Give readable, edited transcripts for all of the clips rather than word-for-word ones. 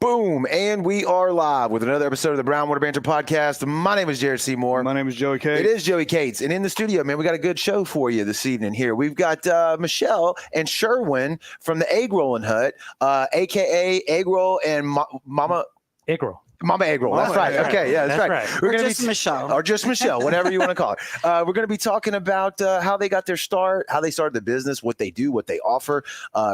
Boom, and we are live with another episode of the Brown Water Banter podcast. My name is Jared Seymour. My name is Joey Cates. It is Joey Cates, and in the studio, man, we got a good show for you this evening here. We've got Michele and Sherwin from the Eggrollin Hut, a.k.a. Eggroll and Mama Eggroll. Mama Eggroll. That's right. Okay, yeah, that's right. We're going to be Michele. Or just Michele, whatever you want to call her. We're going to be talking about how they got their start, how they started the business, what they do, what they offer.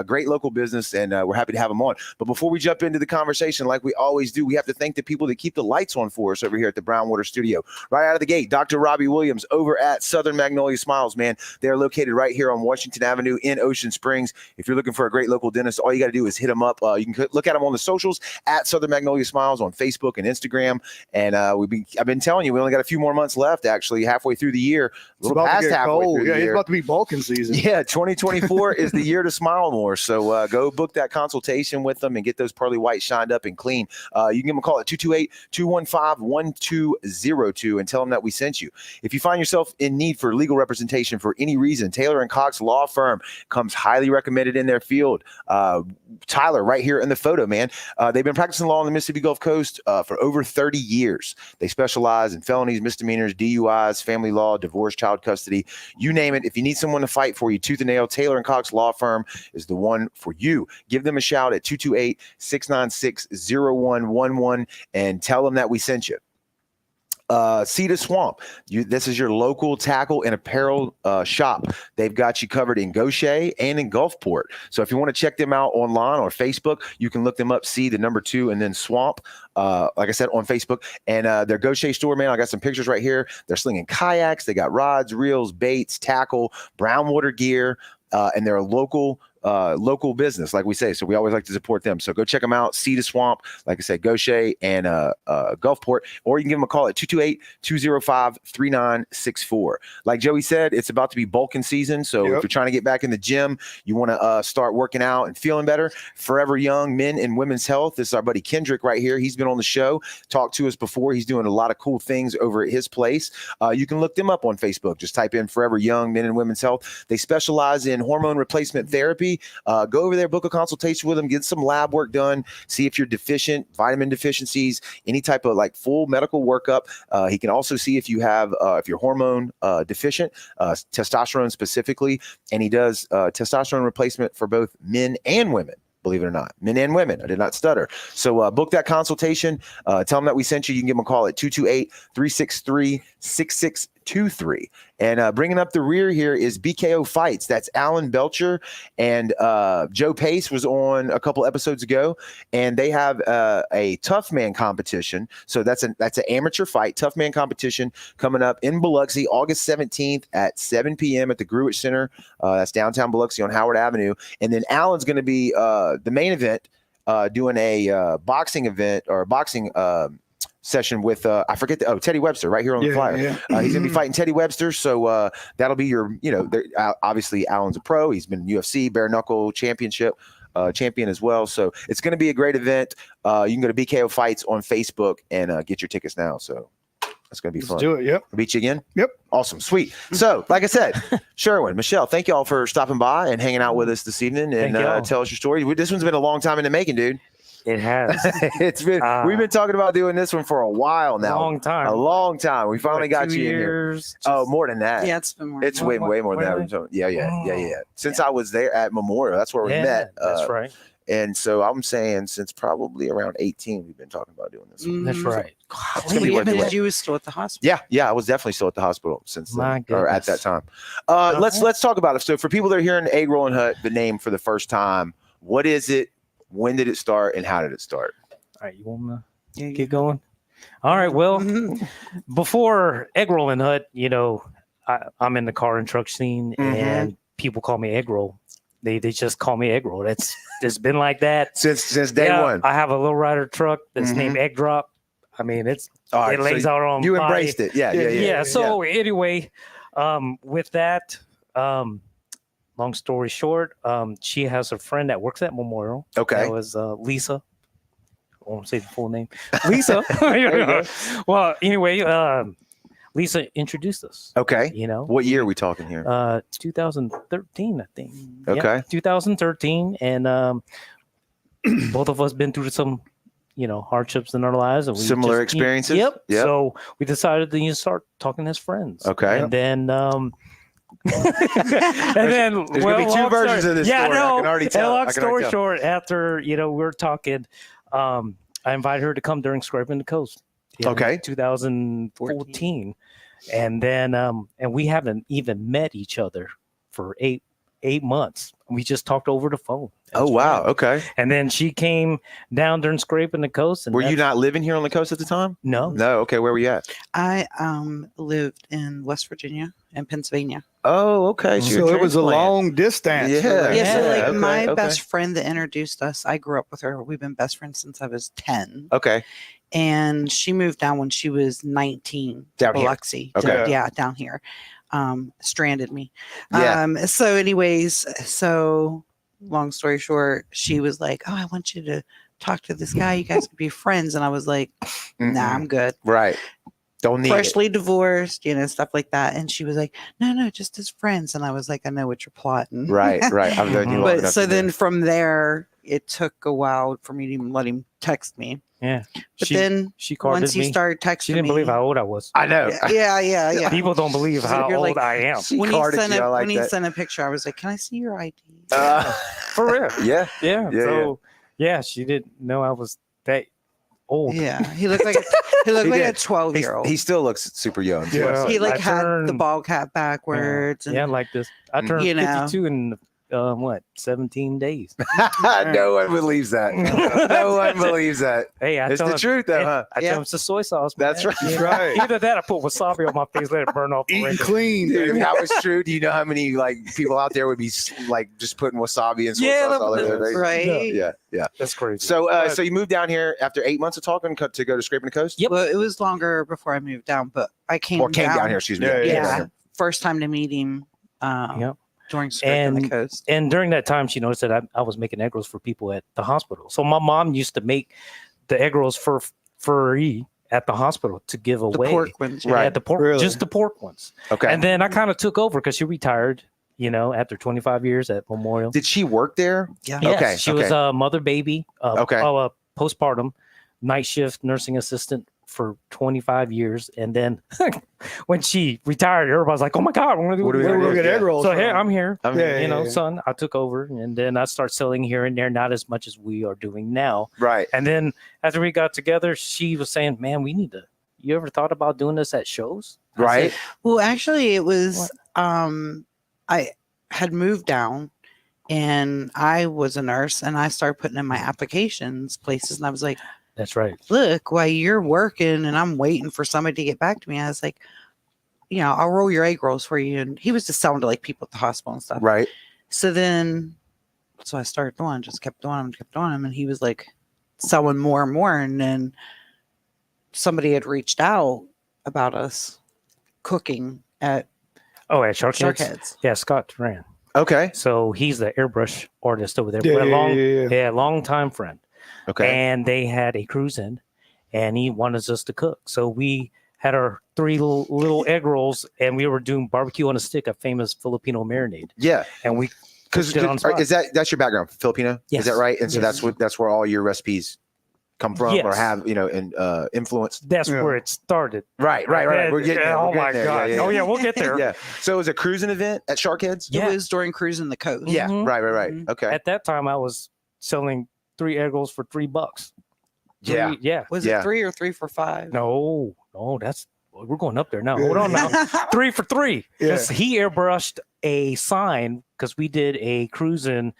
Great local business, and we're happy to have them on. But before we jump into the conversation, like we always do, we have to thank the people that keep the lights on for us over here at the Brown Water Studio. Right out of the gate, Dr. Robbie Williams over at Southern Magnolia Smiles, man. They're located right here on Washington Avenue in Ocean Springs. If you're looking for a great local dentist, all you got to do is hit them up. You can look at them on the socials at Southern Magnolia Smiles on Facebook and Instagram. And I've been telling you, we only got a few more months left, actually, halfway through the year. A little past halfway through the year. It's about to be bulking season. Yeah, 2024 is the year to smile more. So go book that consultation with them and get those pearly whites shined up and clean. You can give them a call at 228-215-1202 and tell them that we sent you. If you find yourself in need for legal representation for any reason, Taylor & Cox Law Firm comes highly recommended in their field. Tyler, right here in the photo, man. They've been practicing law on the Mississippi Gulf Coast for over 30 years. They specialize in felonies, misdemeanors, DUIs, family law, divorce, child custody, you name it. If you need someone to fight for you tooth and nail, Taylor & Cox Law Firm is the one for you. Give them a shout at 228-696-0111 and tell them that we sent you. Sea to Swamp. This is your local tackle and apparel shop. They've got you covered in Gaucher and in Gulfport. So if you want to check them out online or Facebook, you can look them up, Sea, the number 2, and then Swamp. Like I said, on Facebook. And their Gaucher store, man, I got some pictures right here. They're slinging kayaks. They got rods, reels, baits, tackle, brown water gear, and they're a local business, like we say. So we always like to support them. So go check them out. Sea to Swamp, like I said, Gaucher and Gulfport, or you can give them a call at 228-205-3964. Like Joey said, it's about to be bulking season. So if you're trying to get back in the gym, you want to start working out and feeling better, Forever Young Men and Women's Health. This is our buddy Kendrick right here. He's been on the show, talked to us before. He's doing a lot of cool things over at his place. You can look them up on Facebook. Just type in Forever Young Men and Women's Health. They specialize in hormone replacement therapy. Go over there, book a consultation with them, get some lab work done, see if you're deficient, vitamin deficiencies, any type of like full medical workup. He can also see if you have, if you're hormone deficient, testosterone specifically, and he does testosterone replacement for both men and women. Believe it or not, men and women. I did not stutter. So book that consultation. Tell them that we sent you. You can give them a call at 228-363-6623. And bringing up the rear here is BKO Fights. That's Alan Belcher and Joe Pace was on a couple episodes ago, and they have a tough man competition. So that's an amateur fight, tough man competition coming up in Biloxi, August 17th at 7 p.m. at the Gruich Center. That's downtown Biloxi on Howard Avenue. And then Alan's going to be the main event, doing a boxing event or a boxing session with I forget Teddy Webster right here on the flyer. He's gonna be fighting Teddy Webster, so that'll be your obviously Alan's a pro. He's been UFC bare knuckle championship champion as well, so it's gonna be a great event. You can go to BKO Fights on Facebook and get your tickets now. So that's gonna be fun. Let's do it. Yep. I'll beat you again. Yep. Awesome. Sweet. So like I said, Sherwin, Michele, thank y'all for stopping by and hanging out with us this evening and tell us your story. This one's been a long time in the making, dude. It has. It's been. We've been talking about doing this one for a while now. A long time. We finally got you in here. Oh, more than that. Yeah, it's been more. It's way more than that. Yeah. Since I was there at Memorial, that's where we met. That's right. And so I'm saying since probably around 18, we've been talking about doing this one. That's right. You were still at the hospital. Yeah, I was definitely still at the hospital since then, or at that time. Uh-huh. Let's talk about it. So for people that are hearing Eggrollin Hut, the name for the first time, what is it? When did it start and how did it start? All right, you want to get going? All right, well, before Eggrollin Hut, I'm in the car and truck scene, and people call me Eggroll. They just call me Eggroll. It's been like that since day one. I have a low rider truck that's named Egg Drop. I mean, it lays out on. You embraced it, yeah. So anyway, with that, long story short, she has a friend that works at Memorial. Okay. That was Lisa. I won't say the full name. Lisa. Well, anyway, Lisa introduced us. Okay. What year are we talking here? 2013, I think. Okay. Yeah, 2013. And both of us been through some hardships in our lives, and Similar experiences. Yep. So we decided to start talking as friends. Okay. And then and then there's gonna be two versions of this story. I can already tell. Long story short, after we were talking, I invited her to come during Scraping the Coast. Okay. 2014, and then and we haven't even met each other for eight months. We just talked over the phone. Oh wow. Okay. And then she came down during Scraping the Coast. And were you not living here on the coast at the time? No. No. Okay. Where were you at? I lived in West Virginia and Pennsylvania. Oh, okay. So it was a long distance. Yeah. Yeah. So my okay. best friend that introduced us, I grew up with her. We've been best friends since I was 10. Okay. And she moved down when she was 19. Down here. Biloxi. Okay. Yeah, down here. Stranded me. Yeah. So anyways, long story short, she was like, "Oh, I want you to talk to this guy. You guys could be friends." And I was like, "Nah, I'm good." Right. Don't need Freshly divorced, stuff like that. And she was like, "No, just as friends." And I was like, "I know what you're plotting." Right. I've known you long But enough so to then know. from there, it took a while for me to even let him text me. Yeah. But then she carded once he me. started texting She didn't me, believe how old I was. I know. Yeah. People don't believe So how you're old like- I am. She When he carded sent you. I like when he that. sent a picture, I was like, "Can I see your ID?" For real. Yeah. Yeah. Yeah, So she didn't know I was that old. Yeah, he looked like a 12-year-old. He still looks super young. too. Yeah. He I had the turned- ball cap backwards. Yeah, And, like this. I turned 52 in 17 days. No one believes that. No one believes that. Hey, I It's tell the him- truth, though, huh? I tell him it's the soy sauce. That's man. right. That's right. Either that, I put wasabi on my face, let it burn off. the Eating wrinkles. clean. Dude, if baby. that was true, do you know how many people out there would be just putting wasabi and soy Yeah, sauce all over their face? right? Yeah. That's crazy. So, so you moved down here after 8 months of talking to go to Scraping the Coast? Yep. Well, it was longer before I moved down, but I came down here. Excuse me. Yeah, Came Yeah, down here. first time to meet him. Yep. During Scraping the Coast. And during that time, she noticed that I was making egg rolls for people at the hospital. So my mom used to make the egg rolls for free at the hospital to give The away. pork ones. Right. Yeah, the pork, Really? just the pork ones. Okay. And then I kind of took over because she retired, after 25 years at Memorial. Did she work there? Yeah. Yes, Okay, she was a mother baby. Okay. Postpartum, night shift nursing assistant for 25 years. And then when she retired, everybody's like, "Oh my God, we're What do we Where do? we get egg rolls So from? here, I'm here. Yeah. Son, I took over, and then I start selling here and there, not as much as we are doing now. Right. And then after we got together, she was saying, "Man, we need to. You ever thought about doing this at shows?" I Right. said, Well, actually, it was. I had moved down, and I was a nurse, and I started putting in my applications places, and I was like, "That's right. "Look, while you're working, and I'm waiting for somebody to get back to me." I was like, "I'll roll your egg rolls for you." And he was just selling to like people at the hospital and stuff. Right. So I started doing, just kept doing them, and he was like selling more and more, and then somebody had reached out about us cooking at Oh, at Shark Shark Heads? Heads. Yeah, Scott Turan. Okay. So he's the airbrush artist over there. Yeah. Long time friend. Okay. And they had a cruise in, and he wanted us to cook. So we had our 3 little egg rolls, and we were doing barbecue on a stick, a famous Filipino marinade. Yeah. And we Because cooked it on the spot. is that's your background, Filipino? Yes. Is that right? And so Yes. that's where all your recipes come from, or Yes. have influence. That's Yeah. where it started. Right. We're getting there. Oh We're my getting there. God. Yeah. Oh yeah, we'll get there. Yeah. So it was a cruising event at Shark Heads. Yeah. It was during cruising the coast. Yeah. Mhm. Right. Mhm. Okay. At that time, I was selling 3 egg rolls for $3. Yeah. Yeah. Was Yeah. it 3 or 3 for 5? No, we're going up there now. Hold on now. 3 for 3. Yeah. 'Cause he airbrushed a sign because we did a cruise in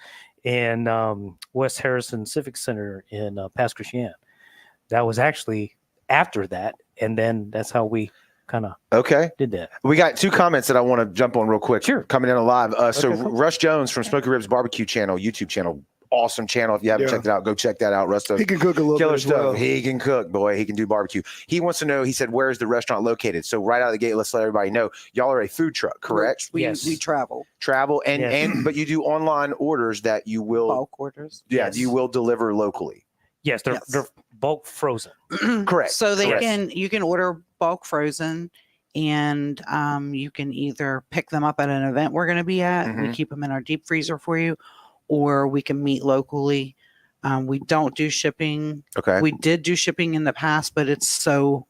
West Harrison Civic Center in Pass Christian. That was actually after that, and then that's how we kind of Okay. did that. We got 2 comments that I want to jump on real quick. Sure. Coming in alive. So Okay, cool. Rush Jones from Smoky Ribs Barbecue channel, YouTube channel. Awesome channel. If you haven't Yeah. checked it out, go check that out. Rush does He can cook a little killer bit as stuff. well. He can cook, boy. He can do barbecue. He wants to know, he said, where is the restaurant located? So right out of the gate, let's let everybody know. Y'all are a food truck, correct? We Yes. travel. Travel and Yes. but you do online orders that you will Bulk orders. Yes. you will deliver locally. Yes, they're Yes. they're bulk frozen. Correct. So Correct. you can order bulk frozen, and you can either pick them up at an event we're going to be at. We Mhm. keep them in our deep freezer for you, or we can meet locally. We don't do shipping. Okay. We did do shipping in the past, but it's so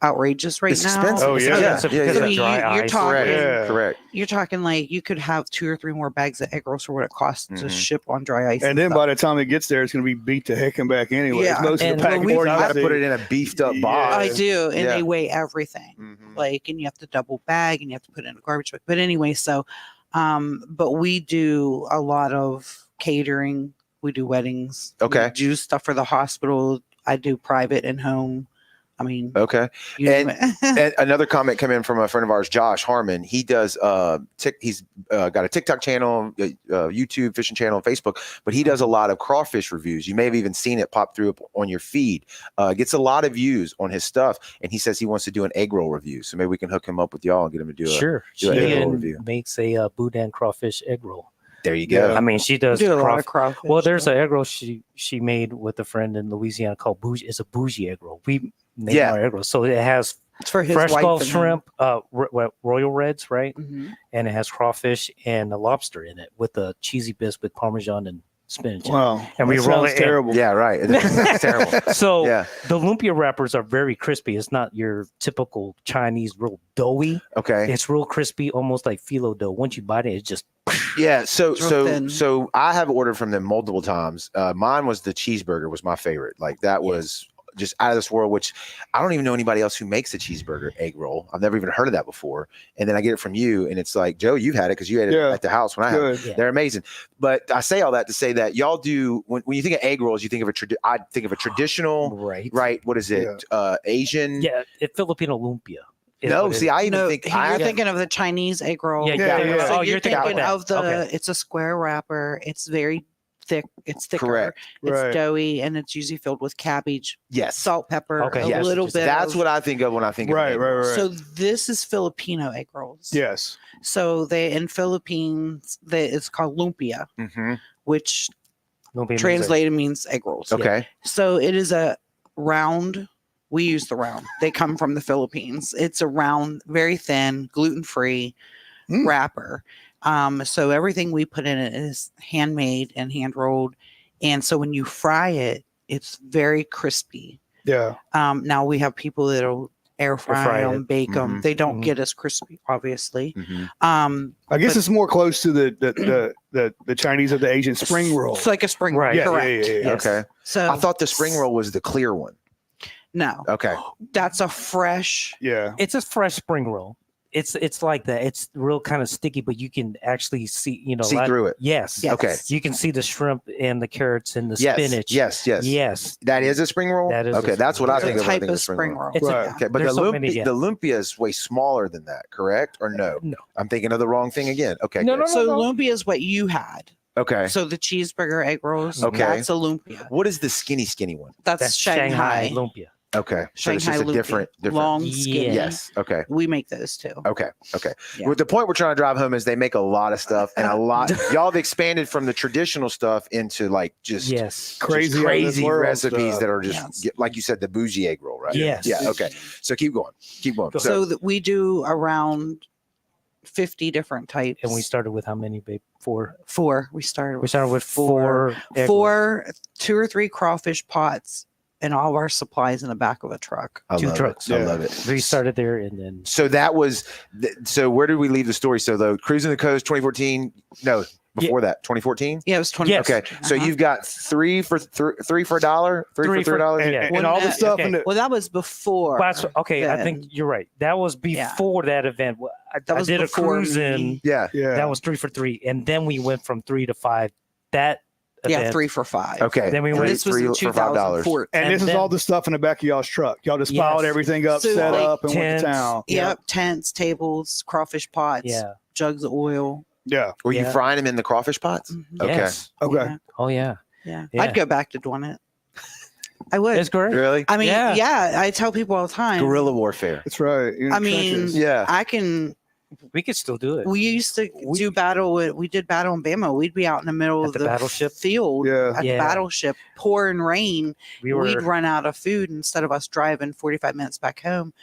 outrageous right It's now. expensive. Oh, It's yeah. expensive Yeah, because yeah, of yeah. dry You're ice. talking- Correct. Yeah. Correct. You're talking like you could have 2 or 3 more bags of egg rolls for what it costs to Mhm. ship on dry ice. And then stuff. by the time it gets there, it's going to be beat to heck and back anyway. Yeah. Most of And the packaging. we- Or you I got to put it in a beefed up box. I do, and Yeah. they weigh everything. Mhm. Like, and you have to double bag, and you have to put it in a garbage bag. But anyway, so, but we do a lot of catering. We do weddings. Okay. We do stuff for the hospital. I do private and home. I mean, Okay. you name it. And another comment came in from a friend of ours, Josh Harmon. He does he's got a TikTok channel, YouTube fishing channel, and Facebook, but he does a lot of crawfish reviews. You may have even seen it pop through on your feed. Gets a lot of views on his stuff, and he says he wants to do an egg roll review. So maybe we can hook him up with y'all and get him to do Sure. do an egg roll She review. makes a boudin crawfish egg roll. There you go. Yeah. I mean, she does do a lot crawfish. of crawfish. Well, there's yeah. an egg roll she made with a friend in Louisiana called bougie. It's a bougie egg roll. We name Yeah. our egg roll. So it has It's for his fresh wife Gulf and him. shrimp, royal reds, right? Mhm. And it has crawfish and a lobster in it with a cheesy bisque with Parmesan and spinach. in it. Wow. And we That roll sounds it in. terrible. Yeah, right. It's terrible. So Yeah. the lumpia wrappers are very crispy. It's not your typical Chinese real doughy. Okay. It's real crispy, almost like phyllo dough. Once you bite it, it's just Yeah, so It's real thin. so I have ordered from them multiple times. Mine was the cheeseburger was my favorite. Like that was just out of this world, which I don't even know anybody else who makes a cheeseburger egg roll. I've never even heard of that before. And then I get it from you, and it's like, Joe, you've had it because you had it Yeah. at the house when I had it. Good. Yeah. They're amazing. But I say all that to say that y'all do when you think of egg rolls, you think of I think of a traditional, right? What is it? Asian? Yeah, it's Filipino lumpia. is No, what it see, is. I even No, think you're thinking of the Chinese egg roll. Yeah, Yeah, yeah. So Oh, you're thinking about that. of the. Okay. It's a square wrapper. It's very thick. It's thicker. Correct. It's Right. doughy, and it's usually filled with cabbage, yes. salt, pepper, Okay, a yes, little just- bit. That's of, what I think of when I think of Right, egg right, rolls. right. So this is Filipino egg rolls. Yes. So they in Philippines, it's called lumpia, Mhm. which Lumpia means translated means egg rolls. Okay. So it is a round. We use the round. They come from the Philippines. It's a round, very thin, gluten-free Mm. wrapper. So everything we put in it is handmade and hand rolled. And so when you fry it, it's very crispy. Yeah. Now we have people that'll air fry fry them, it. bake them. Mhm. They don't Mhm. get as crispy, obviously. Mhm. I guess But- it's more close to the Chinese or the Asian spring roll. It's like a spring roll. Right. Yeah, Correct. yeah, yeah, yeah. Yes. Okay. So I thought the spring roll was the clear one. no, Okay. that's a fresh. Yeah. It's a fresh spring roll. It's like that. It's real kind of sticky, but you can actually see, See through it. Yes. Yes. Okay. You can see the shrimp and the carrots and the Yes. spinach. Yes. Yes. Yes. That is a spring roll. That is a okay. spring That's what roll. I It's think a of. when I type think of of spring roll. It's Right. Okay, but There's the so many, yeah. lumpia is way smaller than that, correct or no? No. I'm thinking of the wrong thing again. Okay. No, good. no, So lumpia is what you had. Okay. So the cheeseburger egg rolls. Okay. That's a lumpia. What is the skinny one? That's, Shanghai. lumpia. Okay. So it's Shanghai just a lumpia. different. Long skinny. Yeah. Yes. Okay. We make those too. Okay. Okay. Yeah. Well, the point we're trying to drive home is they make a lot of stuff and a lot. Y'all have expanded from the traditional stuff into like just Yes. crazy, Crazy out of this world recipes stuff. that are just Yes. like you said, the bougie egg roll, right? Yes. Yeah. Okay. So keep going. Keep going. Go. So that we do around 50 different types. And we started with how many, babe? Four. four. We started We with started with four. egg rolls. four, 2 or 3 crawfish pots, and all of our supplies in the back of a truck. I two love trucks. It. I Yeah. love it. We started there and then So that was. So where did we leave the story? So the cruising the coast, 2014. No, before that, 2014. Yeah, it was 20. Yes. Okay, so Uh-huh. you've got three for $1, three for $3. And, Yeah. and all the Well, stuff okay. in the Well, that was before. Well, that's okay. I then. think you're right. That was before that event. That I was did a before cruise me. in. Yeah. yeah. That was 3 for 3, and then we went from 3 to 5. That Yeah, event, 3 for 5. Okay. Then we And went this was in for $5. 2014. and and this is then- all the stuff in the back of y'all's truck. Y'all just piled Yes. everything up, So, set like, up, and went tents. to town. Yep, tents, tables, crawfish pots, yeah. jugs of oil. Yeah. Were you Yeah. frying them in the crawfish pots? Mhm. Okay. Yes. Okay. Yeah, Oh yeah. yeah. Yeah. I'd go back to doing it. I would. It's great. Really? I mean, Yeah. yeah, I tell people all the time. Guerrilla warfare. That's right. You're in I the mean, trenches. Yeah. I can. We could still do it. We used to do battle. We did battle in Bama. We'd be out in the middle At of the the battleship? field Yeah. at Yeah. the battleship, pouring rain. We were. We'd run out of food. Instead of us driving 45 minutes back home,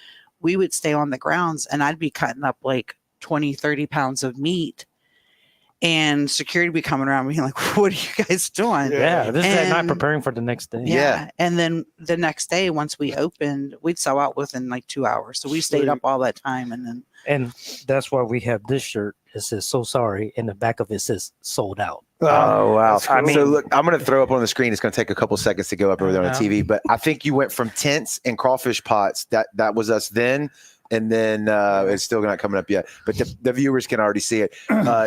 we would stay on the grounds, and I'd be cutting up like 20, 30 pounds of meat. and security be coming around being like, what are you guys doing? Yeah, this is at night And- preparing for the next day. Yeah. And then the next day, once we opened, we'd sell out within like 2 hours. So we stayed Sweet. up all that time. And then, And that's why we have this shirt. It says "So sorry," and the back of it says "Sold out." Oh wow! That's cool. So look, I'm going to throw up on the screen. It's going to take a couple seconds to go up over there on the I TV. But I think you went from tents and crawfish pots. That was us then, and then it's still not coming up yet. But the viewers can already see it.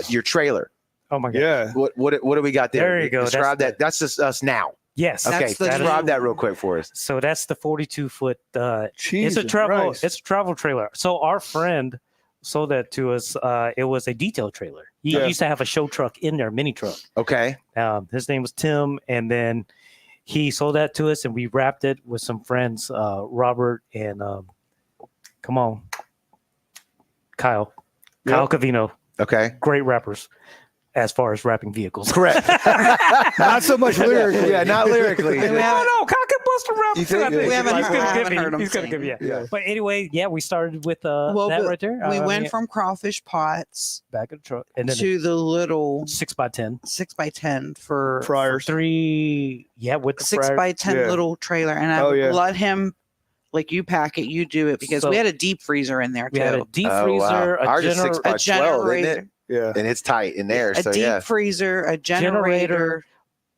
Your trailer. Oh my god! Yeah. What do we got there? There you go. Describe That's that. That's just us now. Yes. Okay, That's the describe new- that real quick for us. So that's the 42-foot. It's Jesus a travel. Christ. It's a travel trailer. So our friend sold that to us. It was a detail trailer. He Yeah. used to have a show truck in there, mini truck. Okay. His name was Tim, and then he sold that to us, and we wrapped it with some friends, Robert and come on, Kyle Cavino, Okay. great rappers as far as rapping vehicles. Correct. Not so much lyrically. Yeah, not lyrically. We No, haven't- no, Kyle can bust a rap. You think- I think. we haven't He's heard- gonna I give haven't me- heard him He's gonna sing. give you. Yeah. But anyway, yeah, we started with that but right there. we I went mean, from crawfish pots back of the truck and then to the little 6x10, 6x10 for Fryers. 3, yeah, with the 6x10 Yeah. little trailer. And I Oh, yeah. let him, like, you pack it, you do it, because So- we had a deep freezer in there We had a too. deep Oh, wow. freezer, Ours is 6 by A 12, isn't it? generator, Yeah. And it's tight in there. a So deep yeah. freezer, a generator.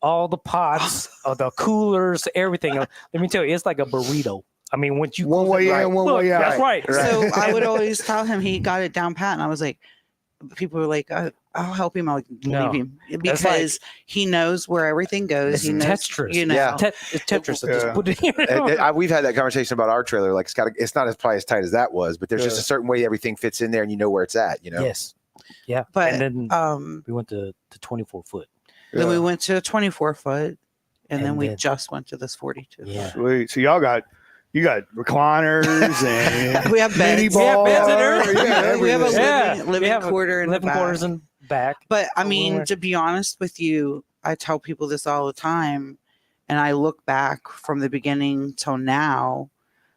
all the pots, the coolers, everything. Let me tell you, it's like a burrito. I mean, once you One close it, way right, in, one look, way out. That's right. Right. So I would always tell him he got it down pat, and I was like, people were like, I'll help him. I'm like, No. leave him, That's because he knows where everything goes. It's He knows, Tetris. you know. Yeah. It's Tetris. So Yeah. just put it here. We've had that conversation about our trailer. Like it's not as probably as tight as that was, but there's just Yeah. a certain way everything fits in there, and you know where it's at. You know. Yes. Yeah. But and then then we went to 24 foot. we went to a 24 foot, and then And we then- just went to this 42. Yeah. Sweet. So you got recliners and We have mini beds. We have bar. beds in there. Yeah, We have a everything. Yeah. living We have a quarter in the 11 back. quarters in back. But I Oh, mean, Lord. to be honest with you, I tell people this all the time, and I look back from the beginning till now.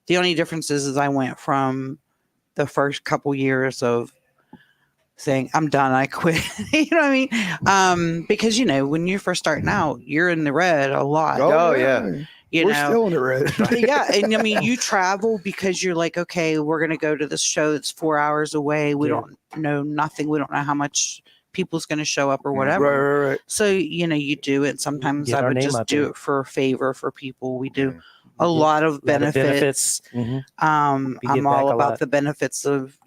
The only difference is I went from the first couple years of saying I'm done, I quit. You know what I mean? Because when you're first starting out, you're in the red a lot. Oh, yeah. You We're know, still in the red. yeah, and I mean, you travel because you're like, okay, we're gonna go to this show that's 4 hours away. We Yeah. don't know nothing. We don't know how much people's gonna show up or Mm, whatever. Right. So you do it. Sometimes Get I our would name just out do there. it for a favor for people. We do Mm. a Get lot of a lot of benefits. Mhm. We I'm get all back a about lot. the benefits of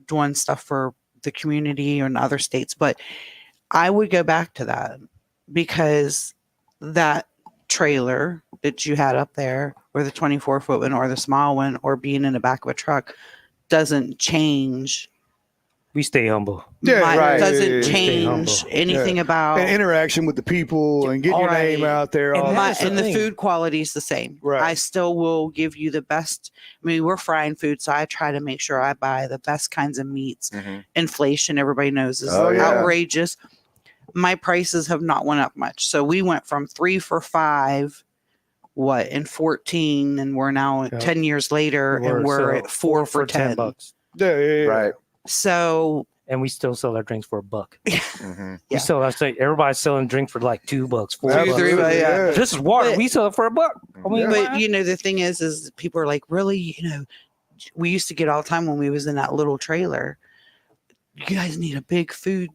doing stuff for the community or in other states, but I would go back to that because that trailer that you had up there, or the 24-foot one, or the small one, or being in the back of a truck, doesn't change. We stay humble. Yeah, right. Doesn't Stay change humble. anything about. And interaction with the people and getting your Right. name out there. And all that's that. the The thing. food quality is the same. Right. I still will give you the best. I mean, we're frying food, so I try to make sure I buy the best kinds of meats. Mhm. Inflation, everybody knows, is Oh, yeah. outrageous. My prices have not went up much. So we went from 3 for $5, in 14, and we're now Yeah. 10 years later, and we're so at 4 for 10. $10. Yeah. Right. So And we still sell our drinks for $1. hmm Yeah. We still, I say, everybody's selling drinks for like $2, $4. Two, three, but yeah. This is water. But- We sell it for $1. I mean, but the thing is people are like, really, we used to get all the time when we was in that little trailer, you guys need a big food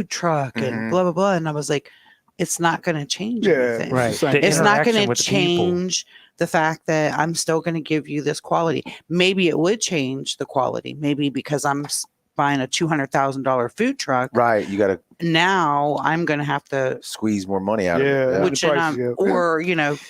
truck Mhm. and blah blah blah, and I was like, it's not going to change Yeah. anything. right. Same. The It's not going interaction to with the people. change the fact that I'm still going to give you this quality. Maybe it would change the quality, maybe because I'm buying a $200,000 food truck. Right. You got to Now I'm going to have to squeeze more money out Yeah. of it. which the and prices, yeah. or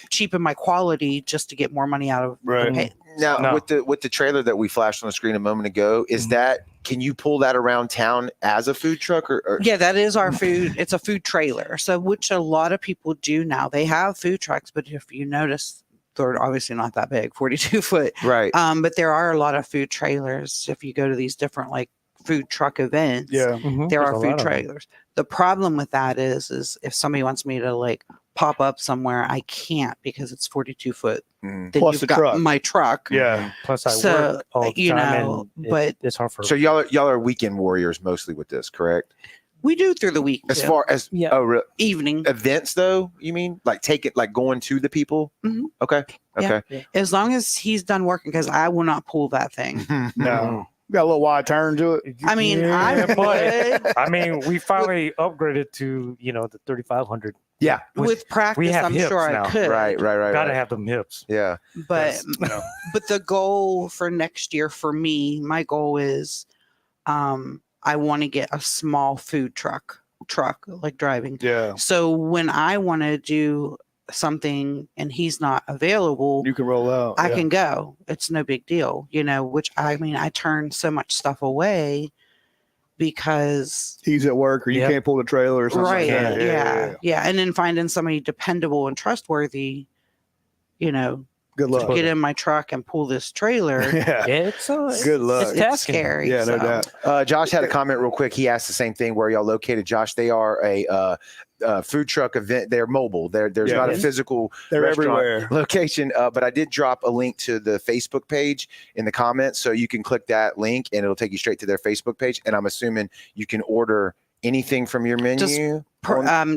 cheapen my quality just to get more money out of Right. Hey, Now, No. with the trailer that we flashed on the screen a moment ago, is Mhm. that can you pull that around town as a food truck or Yeah, that is our food. It's a food trailer. So, which a lot of people do now. They have food trucks, but if you notice, they're obviously not that big, 42 foot. right? But there are a lot of food trailers. If you go to these different food truck events, Yeah. Mhm. there There's are a food lot of them. trailers. The problem with that is if somebody wants me to pop up somewhere, I can't because it's 42 foot. Mhm. Then Plus you've the got truck. my truck. Yeah. Plus, I So, work all the time, and but it's hard for. So y'all are weekend warriors mostly with this, correct? We do through the week. As too. far as Evening events, though, you mean like take it like going to the people? Mhm. Okay. Yeah. Okay. as long as he's done working, because I will not pull that thing. No. Got a little wide turn to it. I mean, I but would. I mean, we finally upgraded to the 3500. Yeah. With practice, we have I'm hips sure now. I could. Right. Gotta have them hips. Yeah. But No. but the goal for next year for me, my goal is, I want to get a small food truck like driving. Yeah. So when I want to do something and he's not available, You can roll out. I can go. It's no big deal, which I mean, I turn so much stuff away because He's at work or you can't pull the trailer or something. right. Like that. Yeah. And then finding somebody dependable and trustworthy, Good luck. to get in my truck and pull this trailer. Yeah. It's Good luck. It's It's tasking. scary. Yeah, no so. doubt. Josh had a comment real quick. He asked the same thing. Where y'all located, Josh? They are a food truck event. They're mobile. There's not a physical They're restaurant everywhere. location. But I did drop a link to the Facebook page in the comments, so you can click that link and it'll take you straight to their Facebook page. And I'm assuming you can order anything from your menu.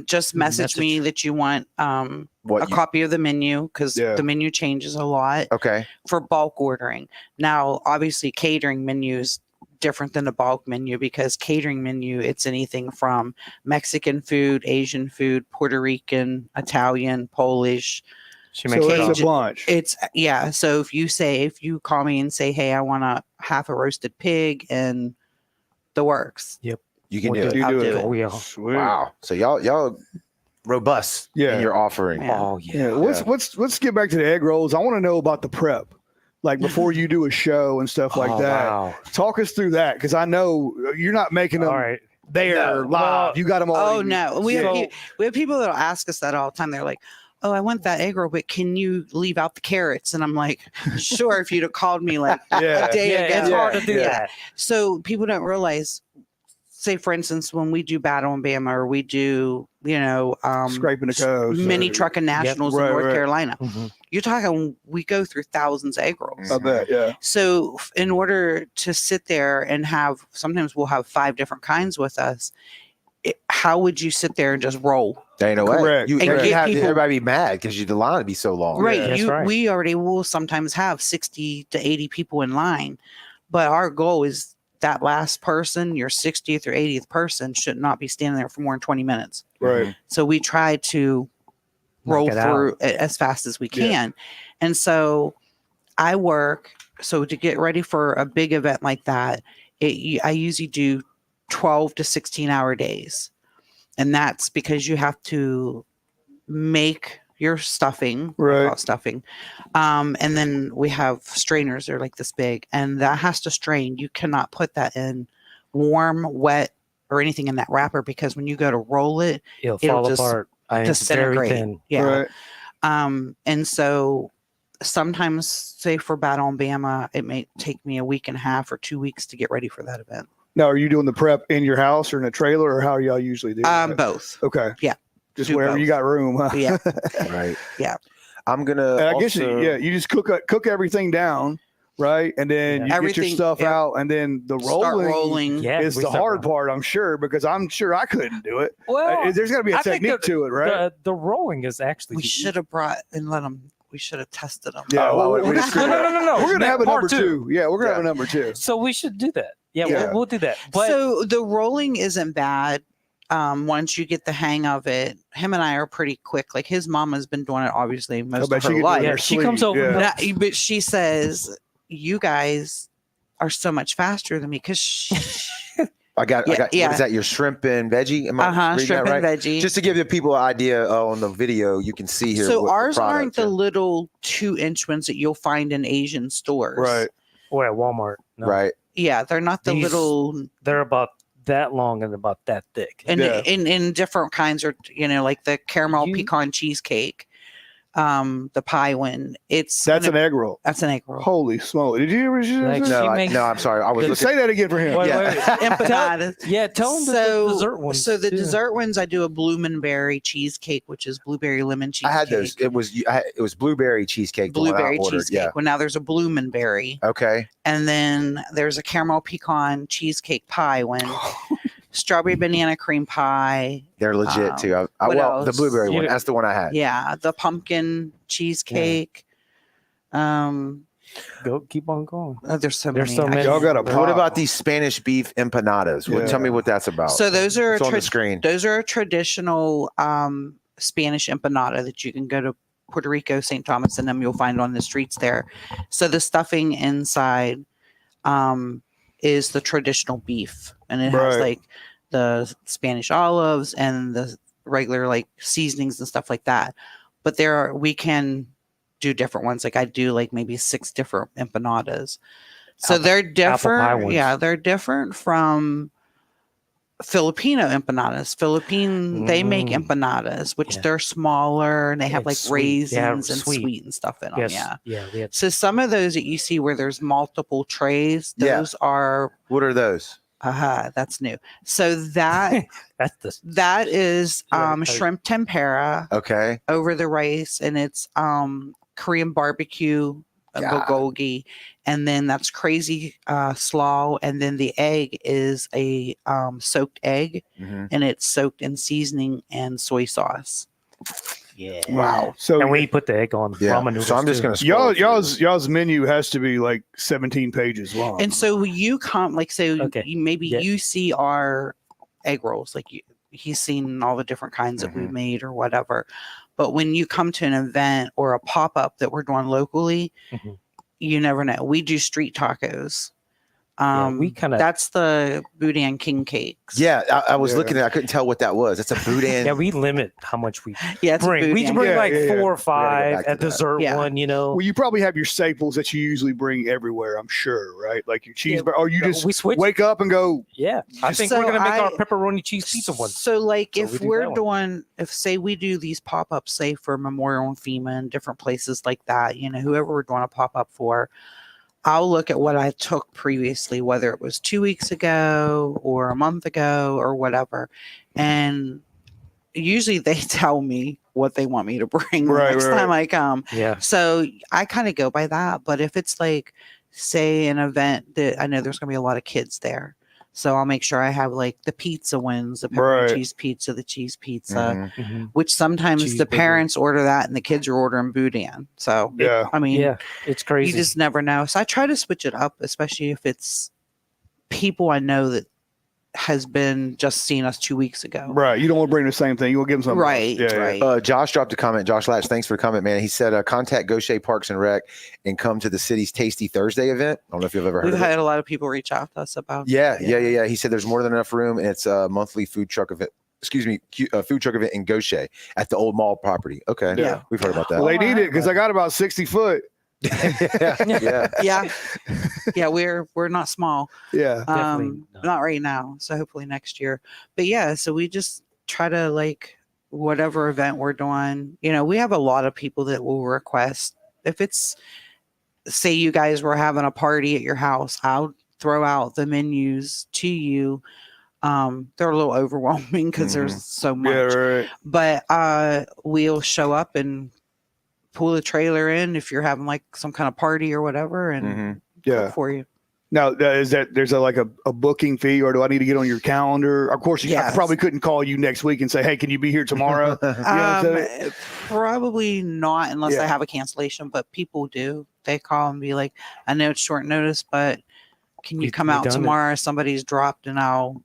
Just message me that you want a copy of the menu, because the menu changes a lot. Okay. For bulk ordering. Now, obviously, catering menu is different than a bulk menu, because catering menu, it's anything from Mexican food, Asian food, Puerto Rican, Italian, Polish. She makes it's a bunch. It's so if you call me and say, hey, I want a half a roasted pig and the works. Yep. You can We'll do it. I'll do do it. it. Oh yeah. Sweet. Wow. So y'all robust in your offering. Yeah. Oh yeah. Yeah. Let's get back to the egg rolls. I want to know about the prep. Like before you do a show and stuff like that. Wow. Talk us through that, because I know you're not making them All right. there live. Well, you got them all. Oh no, we have people that'll ask us that all the time. They're like, "Oh, I want that egg roll, but can you leave out the carrots?" And I'm like, "Sure, if you'd have called me like a day ago." It's hard to do Yeah. that. So people don't realize. Say, for instance, when we do Battle in Bama, or we do, Scraping the coast. mini truck and nationals in Right, North right. Carolina, Mhm. you're talking. We go through thousands of egg rolls. I bet. Yeah. So in order to sit there and have, sometimes we'll have 5 different kinds with us. How would you sit there and just roll? There ain't no Correct. way. And get people- Everybody be mad because the line would be so long. Right. That's right. We already will sometimes have 60 to 80 people in line, but our goal is that last person, your 60th or 80th person, should not be standing there for more than 20 minutes. Right. So we try to roll Knock it through it as fast as we can. And so I work. So to get ready for a big event like that, I usually do 12 to 16-hour days. And that's because you have to make your stuffing, Right. stuffing. And then we have strainers. They're like this big, and that has to strain. You cannot put that in warm, wet, or anything in that wrapper, because when you go to roll it, It'll It'll fall just apart. It's very disintegrate. thin. Yeah. Right. And so sometimes, say for Battle in Bama, it may take me a week and a half or 2 weeks to get ready for that event. Now, are you doing the prep in your house or in a trailer, or how are y'all usually do that? Both. Okay. Yeah. Just Do wherever both. you got room. Huh? Yeah. Right. Yeah. I'm gonna. And I guess also- you just cook everything down, right? And then you get your Everything- stuff yeah. out, and then the Start rolling, rolling. Yeah, is we the start hard rolling. part, I'm sure, because I'm sure I couldn't do it. Well, There's got to be a I think technique to it, right? The rolling is actually We should have brought and let them. We should have tested them. Yeah, Oh, well, well, we're we just screwed gonna- No. We're gonna have a Part number two. Yeah, we're gonna have a Yeah. number 2. So we should do that. Yeah, Yeah. We'll do that. But So the rolling isn't bad. Once you get the hang of it, him and I are pretty quick. Like his mom has been doing it obviously most bet of she her could do it life. in yeah, her she sleep. comes over. Yeah. and But, helps. but she says, "You guys are so much faster than me." Because I got. Yeah, What is that? Your shrimp and veggie? Am I reading shrimp that and right? veggie. Just to give the people an idea on the video, you can see here. So what the ours aren't product the is. little 2-inch ones that you'll find in Asian stores. Right. Or at Walmart. No. Right. Yeah, they're not the These- little. They're about that long and about that thick. And Yeah. in different kinds, or like the caramel You- pecan cheesecake, the pie one. That's an egg roll. That's an egg roll. Holy smoke! Did you ever? Like, No, She I, makes- no, I'm sorry. I was Good- looking. Say that again for him. Wait, Yeah. wait, wait. Empanadas. Yeah, tell them the dessert ones. So the too. dessert ones, I do a blueberry cheesecake, which is blueberry lemon cheesecake. I had those. It was blueberry cheesecake. the one I Blueberry ordered. cheesecake. Well, now there's a blueberry, Yeah. Okay. and then there's a caramel pecan cheesecake pie one. strawberry banana cream pie. They're legit too. what The else? blueberry one. Yeah. That's the one I had. Yeah, the pumpkin cheesecake. Go, keep on going. There's so There's many. so I many. can't Y'all got a remember. What pop. about these Spanish beef empanadas? Yeah. Tell me what that's about. So those are it's on the screen. those are a traditional Spanish empanada that you can go to Puerto Rico, St. Thomas, and them you'll find on the streets there. So the stuffing inside is the traditional beef, and it has Right. like the Spanish olives and the regular like seasonings and stuff like that. But we can do different ones. Like I do like maybe 6 different empanadas. So they're pie different. ones. Yeah, they're different from Filipino empanadas. They make empanadas, which Yeah. they're smaller and they have It's like sweet. They have raisins and sweet. sweet and stuff in them. Yes. Yeah. Yeah. We had So some of those that you see where there's multiple trays, Yeah. those are What are those? that's new. So that that's the that is Yeah, shrimp tempura Okay. over the rice, and it's Korean barbecue God. bulgogi, and then that's crazy slaw, and then the egg is a soaked egg, Mhm. and it's soaked in seasoning and soy sauce. yeah. Wow. So And we put the egg on Yeah. ramen noodles. So I'm just too. gonna scroll y'all's menu has to be like 17 pages long. And so you come like so Okay. maybe Yeah. you see our egg rolls, like he's seen all the different kinds that we've made or whatever. But when you come to an event or a pop-up that we're doing locally, Mhm. you never know. We do street tacos. Yeah, we kinda- that's the Boudin King cakes. Yeah, I was Yeah. looking at it. I couldn't tell what that was. That's a boudin. Yeah, we limit how much we Yeah, it's a bring. We Boudin. bring Yeah, like yeah, 4 or back 5 to at that. dessert Yeah. one, you know. Well, you probably have your staples that you usually bring everywhere, I'm sure, right? Like your cheeseburger, or you No, just we switch. wake up and go, Yeah, I think So we're gonna make our I- pepperoni cheese pizza one. So like So if we do we're that one. doing say we do these pop-ups, say for Memorial and FEMA and different places like that, whoever we're doing a pop-up for, I'll look at what I took previously, whether it was 2 weeks ago or a month ago or whatever. And usually they tell me what they want me to bring Right, next right. time I come. Yeah, So I kind of go by that. But if it's like, say, an event that I know there's going to be a lot of kids there, so I'll make sure I have like the pizza ones, the pepperoni Right. cheese pizza, the cheese pizza, Mhm. mhm. which sometimes the Cheeseburger. parents order that and the kids are ordering boudin. So yeah. I mean, Yeah, it's crazy. you just never know. So I try to switch it up, especially if it's people I know that has been just seen us 2 weeks ago. Right. You don't want to bring the same thing. You want to give them something. Right, else. Yeah, right. Josh dropped a comment. Josh Latch, thanks for the comment, man. He said, contact Gaucher Parks and Rec and come to the city's Tasty Thursday event. I don't know if you've ever heard We've of it. had a lot of people reach out to us about. Yeah. He said there's more than enough room, and it's a monthly food truck event. Food truck event in Gaucher at the old mall property. Okay. Yeah. We've heard about that. Well, they need it because I got about 60 foot. yeah. Yeah, yeah, we're not small. Yeah. Definitely not. Not right now. So hopefully next year. But yeah, so we just try to like whatever event we're doing. We have a lot of people that will request if it's say you guys were having a party at your house, I'll throw out the menus to you. They're a little overwhelming because there's so much. Yeah, right. But we'll show up and pull the trailer in if you're having like some kind of party or whatever and Mhm. Yeah. cook for you. Now, there's a booking fee, or do I need to get on your calendar? Of course, I Yes. probably couldn't call you next week and say, hey, can you be here tomorrow? You know what I'm saying? Probably not unless Yeah. I have a cancellation, but people do. They call and be like, I know it's short notice, but can you come We out done it. tomorrow? Somebody's dropped and I'll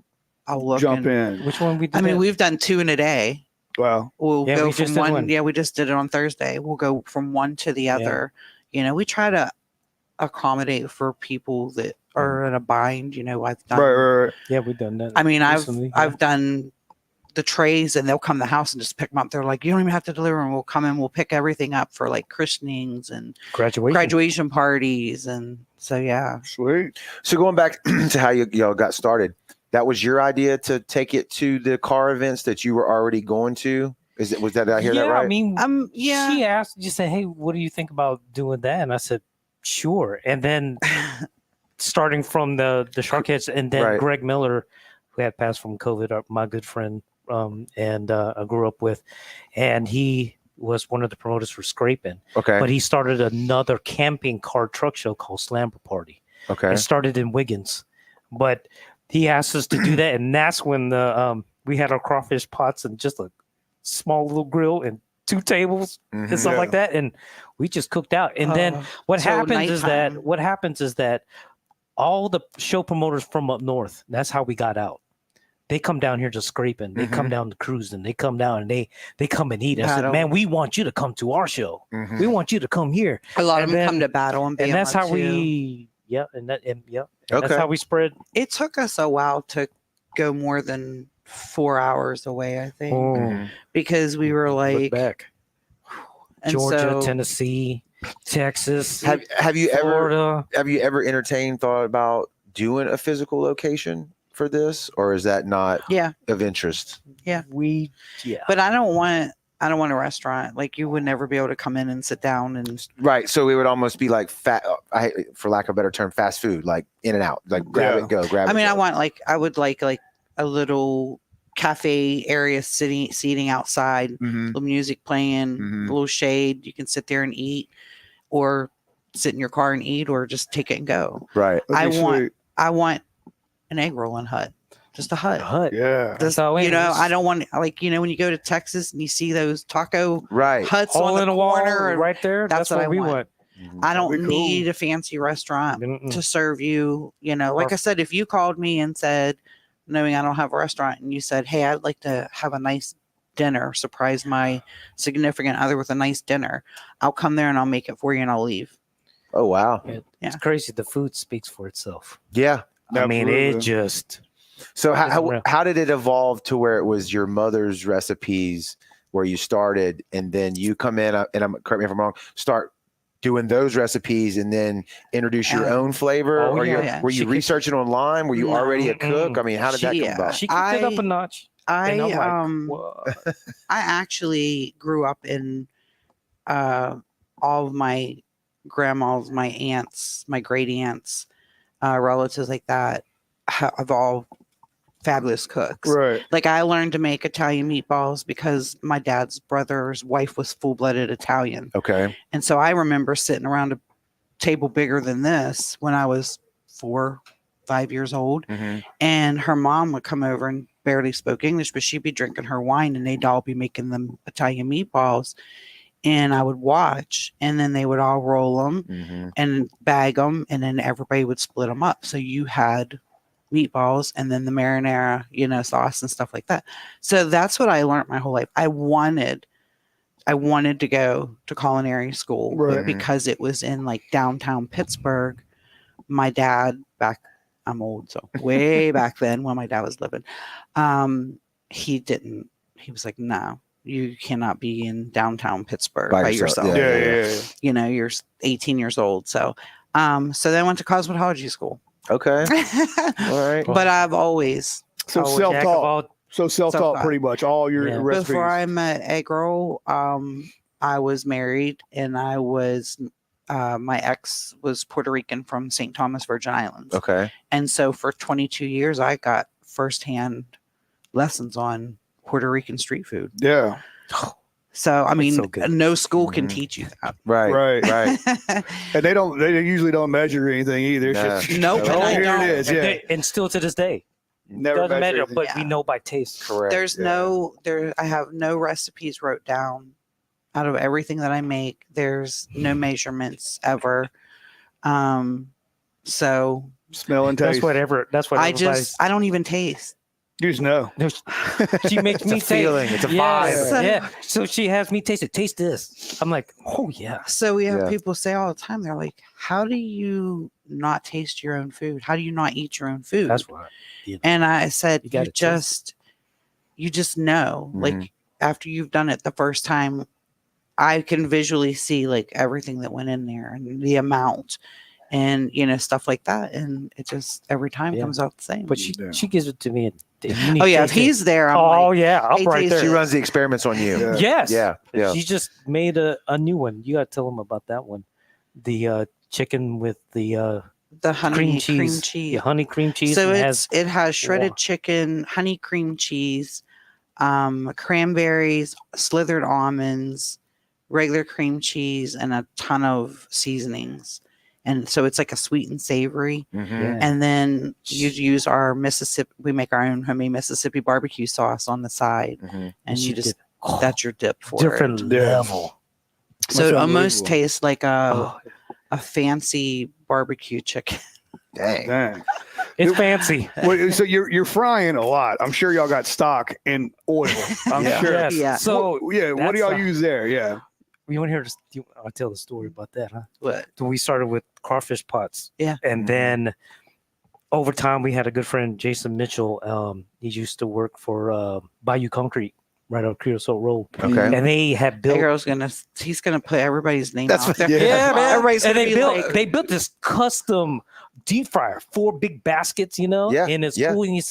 look. Jump and, in. Which one we did? I mean, that? we've done 2 in a day. Wow. We'll Yeah, go we just from did one. one. Yeah, we just did it on Thursday. We'll go from one to the Yeah. other. We try to accommodate for people that are in a bind. I've done. Right. Yeah, we've done that. I mean, recently, I've done the trays and they'll come to the house and just pick them up. They're like, you don't even have to deliver them. We'll come in, we'll pick everything up for like christenings and graduation parties. And so, yeah. Sweet. So going back to how y'all got started, that was your idea to take it to the car events that you were already going to? Was that, did I hear that right? I mean, Yeah. she asked, just said, hey, what do you think about doing that? And I said, sure. And then starting from the Sharkheads, and then Right. Greg Miller, who had passed from COVID, my good friend, and I grew up with, and he was one of the promoters for Scraping. Okay. But he started another camping car truck show called Slamber Party. Okay. It started in Wiggins, but he asked us to do that, and that's when the we had our crawfish pots and just a small little grill and 2 tables and stuff like that, and we just cooked out. And then what happens is that all the show promoters from up north, that's how we got out. They come down here just scraping. They come down to cruising. They come down and they come and eat. I said, man, we want you to come to our show. We want you to come here. A lot of them come to battle and that's how we. That's how we spread. It took us a while to go more than 4 hours away, I think, because we were like back. Georgia, Tennessee, Texas. Have you Florida. ever entertained thought about doing a physical location for this, or is that not of interest? But I don't want a restaurant. Like, you would never be able to come in and sit down and right. So it would almost be like for lack of a better term, fast food, like in and out, like grab it, go, grab it. I mean, go. I would like a little cafe area seating outside, little music playing, a little shade. You can sit there and eat, or sit in your car and eat, or just take it and go. Right. I want an Eggrollin Hut. Just a hut. Yeah. Just, I don't want, like, when you go to Texas and you see those taco huts all on in the a wall corner, right there. That's what we want. I don't need a fancy restaurant to serve you. Like I said, if you called me and said, knowing I don't have a restaurant, and you said, hey, I'd like to have a nice dinner, surprise my significant other with a nice dinner, I'll come there and I'll make it for you and I'll leave. Oh, wow. It's crazy. The food speaks for itself. Yeah. I mean, it just. So how did it evolve to where it was your mother's recipes where you started, and then you come in and correct me if I'm wrong, start doing those recipes and then introduce your own flavor? Were you researching online? Were you already a cook? I mean, how did that come about? She kicked it up a notch. I actually grew up in all of my grandmas, my aunts, my great aunts, relatives like that have all fabulous cooks. Right. Like, I learned to make Italian meatballs because my dad's brother's wife was full-blooded Italian. Okay. And so I remember sitting around a table bigger than this when I was 4, 5 years old. And her mom would come over and barely spoke English, but she'd be drinking her wine and they'd all be making them Italian meatballs. And I would watch, and then they would all roll them and bag them, and then everybody would split them up. So you had meatballs and then the marinara, sauce and stuff like that. So that's what I learned my whole life. I wanted to go to culinary school, but because it was in like downtown Pittsburgh, my dad I'm old, so way back then when my dad was living, he was like, no, you cannot be in downtown Pittsburgh by yourself. Yeah. You're 18 years old. So then I went to cosmetology school. Okay. All right. But I've always self-taught pretty much all your recipes. Before I met Eggroll, I was married, and I was my ex was Puerto Rican from St. Thomas, Virgin Islands. Okay. And so for 22 years, I got firsthand lessons on Puerto Rican street food. Yeah. So I mean, no school can teach you that. Right. And they usually don't measure anything either. Nope. Here it is. Yeah. And still to this day, Never doesn't measure, but Yeah. we know by taste. Correct. I have no recipes wrote down out of everything that I make. There's no measurements ever. So Smell and taste. That's what I don't even taste. You just know. She makes me a feeling. taste. It's a vibe. Yeah. So she has me taste it. Taste this. I'm like, oh yeah. So we have people say all the time, they're like, how do you not taste your own food? How do you not eat your own food? That's what. And I said, you taste just know, like, after you've done it the first time, I can visually see like everything that went in there and the amount and, stuff like that. And it just every time comes out the same. But she gives it to me. If he's there, I'm I'm right there. She runs the experiments on you. Yes. Yeah. She just made a new one. You got to tell them about that one. The chicken with the honey cream cheese. The honey cream cheese. So it has shredded chicken, honey cream cheese, cranberries, slithered almonds, regular cream cheese, and a ton of seasonings. And so it's like a sweet and savory. Mhm. And then you use our Mississippi, we make our own homemade Mississippi barbecue sauce on the side. Mhm. And you just, Oh, that's your dip for different it. Yeah. level. So That's it almost unbelievable. tastes like Oh, a fancy barbecue chicken. Dang. Dang. it's fancy. Well, so you're frying a lot. I'm sure y'all got stock in oil. I'm Yeah. sure. Yes. Yeah. So What do that's, y'all use there? Yeah. you want to hear? I'll tell the story about that, huh? What? So we started with crawfish pots. Yeah. And Mhm. then over time, we had a good friend, Jason Mitchell. He used to work for Bayou Concrete right up Creosote Road. Okay. And they had That built. girl's he's gonna put everybody's name That's out what- there. Yeah, man. Everybody's And gonna they be built like, they built this custom deep fryer, 4 big baskets, Yeah, and it's yeah. cool. And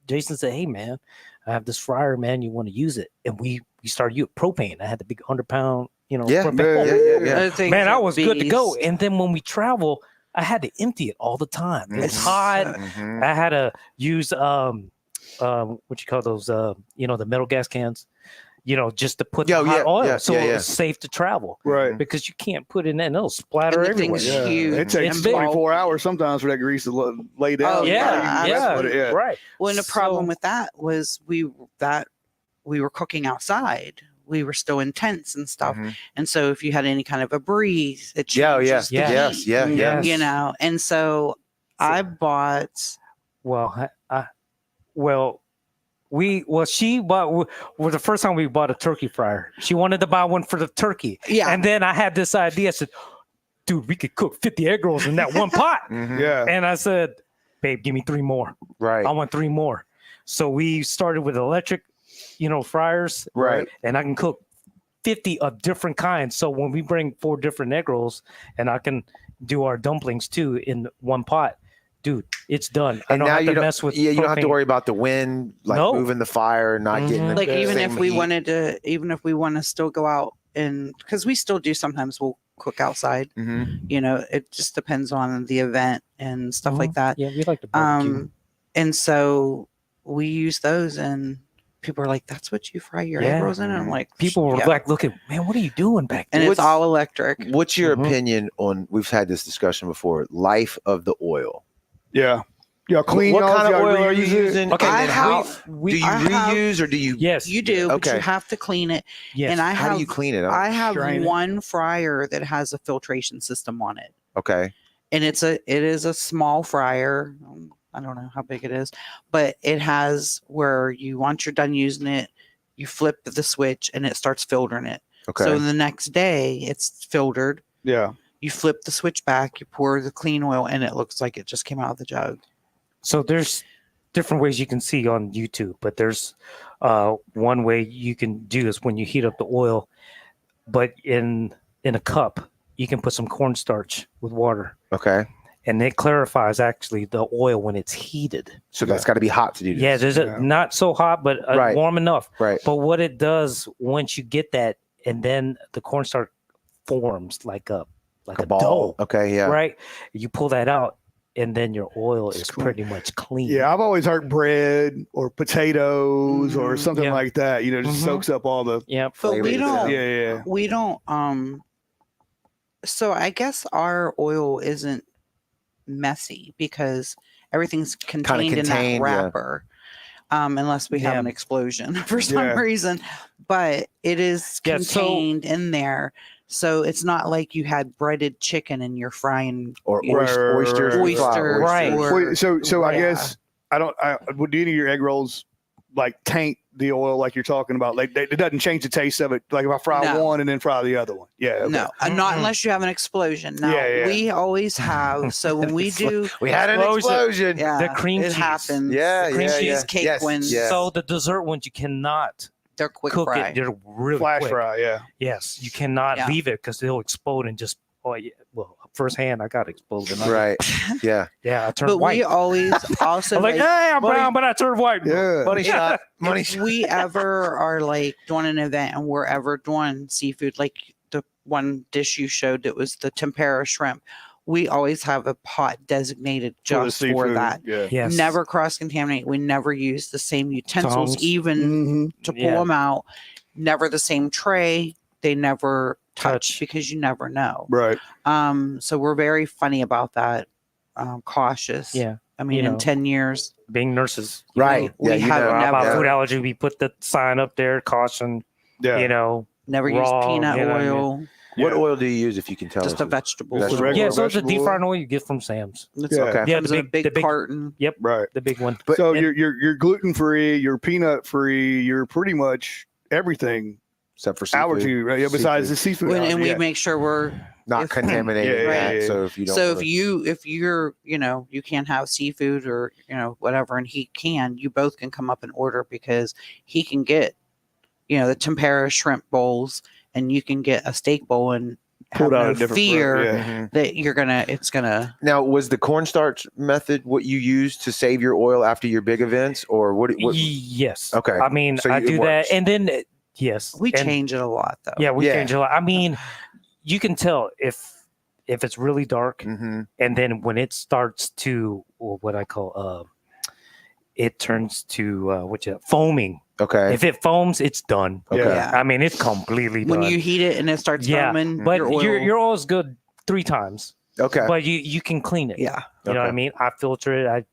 Jason said, "Hey man, I have this fryer, man. You want to use it?" And we started using propane. I had the big 100-pound, Yeah, propane. yeah. those things Man, I are was good to go. beast. And then when we travel, I had to empty it all the time. It's Mhm. hot. Mhm. I had to use what you call those the metal gas cans, just to put Yeah, the hot yeah, oil yeah, so yeah, yeah. it's safe to travel. Right. Because you can't put it in and it'll splatter And the everywhere. thing's Yeah. huge It takes and big. 24 hours sometimes for that grease to lay down. Oh, Yeah, You yeah, mess with it, yeah. right. Well, and the problem So- with that was we were cooking outside. We were still in tents and stuff. Mhm. And so if you had any kind of a breeze, it Yeah, yeah, changes the Yes, heat, yeah, yeah. Yes. you know. And so I bought Well, she bought. Well, the first time we bought a turkey fryer, she wanted to buy one for the turkey. yeah. And then I had this idea. I said, "Dude, we could cook 50 egg rolls in that one pot." Mhm. Yeah. And I said, "Babe, give me 3 more. Right. I want 3 more." So we started with electric, fryers, Right. and I can cook 50 of different kinds. So when we bring 4 different egg rolls, and I can do our dumplings too in one pot, dude, it's done. I And don't now have you to don't. mess with. Yeah, you don't have to propane. worry about the wind, like No. moving the fire, and not getting Mhm. the Like even same if we heat. wanted to, even if we want to still go out and because we still do sometimes we'll cook outside. Mhm. It just depends on the event and stuff like Mhm. that. Yeah, we like to barbecue. And so we use those and people are like, that's what you fry your egg Yeah. rolls in? And I'm like, People were yeah. like, looking, man, what are you doing back And there? it's all electric. What's your Mhm. opinion on? We've had this discussion before. Life of the oil. Yeah. Y'all clean What y'all, kind of y'all oil are you reuse it? using? Okay, And I then how have- do you I have- reuse or do you? Yes, You do, but Okay. you have to clean it. yes. And I How have do you clean it? I have Strain it. one fryer that has a filtration system on it. Okay. And it is a small fryer. I don't know how big it is, but it has where once you're done using it, you flip the switch and it starts filtering it. Okay. So the next day it's filtered. Yeah. You flip the switch back, you pour the clean oil, and it looks like it just came out of the jug. So there's different ways you can see on YouTube, but there's one way you can do this when you heat up the oil, but in a cup, you can put some cornstarch with water, Okay. and it clarifies actually the oil when it's heated. So that's got to be hot to do this. Yeah, there's Yeah. not so hot, but Right. warm enough. Right. But what it does once you get that, and then the cornstarch forms like a A ball. dough, Okay. Yeah. right? You pull that out, and then your oil It's is clean. pretty much clean. Yeah. I've always heard bread or potatoes or Mhm. something Yeah. like that. Just Mhm. soaks up all the. Yep. But Flavor we to don't. Yeah. We don't. So I guess our oil isn't messy because everything's contained in that contained, yeah. wrapper. Unless we have Yeah. an explosion for some Yeah. reason, but it is Yeah, so- contained in there. So it's not like you had breaded chicken and you're frying Or Right, right, oysters. right, with flour, right. oysters. Right. Wait, so I Yeah. guess would any of your egg rolls like taint the oil like you're talking about? Like it doesn't change the taste of it. Like if I fry No. one and then fry the other one. Yeah. Okay. No, not Mm-mm. unless you have an explosion. Now Yeah. we always have. So when we do, We had an explosion. yeah, The cream it cheese. happens. Yeah, the cream yeah, yeah. cheesecake Yes, ones. yes. So the dessert ones you cannot They're quick cook fry. it. They're really Flash quick. fry. Yeah. Yes, you cannot Yeah. leave it because they'll explode and just. Oh yeah. Well, firsthand, I got exploded. Right. Yeah. Yeah, I turned But white. we always also I'm like, like, hey, I'm buddy. brown, but I turned white. Yeah. Money shot. Money if shot. we ever are like doing an event and we're ever doing seafood, like the one dish you showed that was the tempura shrimp, we always have a pot designated For the just for seafood, that. Yeah. Yes. Never cross contaminate. We never use the same utensils, Tongs. even Mm-hmm. to pull Yeah. them out. Never the same tray. They never touch because you never know. Right. So we're very funny about that. Cautious. Yeah. I mean, in 10 years, being nurses, Right. we you have know, about never- food allergy, we put the sign up there, caution. Yeah. You know, never use raw, peanut you know what I mean? oil, What Yeah. oil do you use if you can tell just us? a vegetable Just a oil. regular Yeah, so it's a vegetable deep oil? fried oil you get from Sam's. It's Yeah. Okay. Yeah, comes in a big carton. Yep, Right. the big one. But- So and- you're gluten free, you're peanut free, you're pretty much everything Except for seafood. allergy, right? Yeah, besides the seafood. And allergy, we yeah. make sure we're Not if- contaminating Yeah, that. yeah, yeah. So if you don't. so wanna- if you're you can't have seafood or whatever, and he can, you both can come up and order because he can get the tempura shrimp bowls, and you can get a steak bowl and have Pulled out no a different fear yeah. Mhm. that it's gonna. Now, was the cornstarch method what you used to save your oil after your big events, or what? Yes. Okay. I mean, So I it do works. that, and then yes, We and, change it a lot though. Yeah, we Yeah. change a lot. I mean, you can tell if it's really dark, Mhm. and then when it starts to what I call it turns to foaming. Okay. If it foams, it's done. Okay. Yeah. I mean, it's completely When done. you heat it and it starts Yeah, foaming, but your oil, your oil is good 3 times. Okay. But you can clean it. yeah. You know what I Okay. mean? I filter it.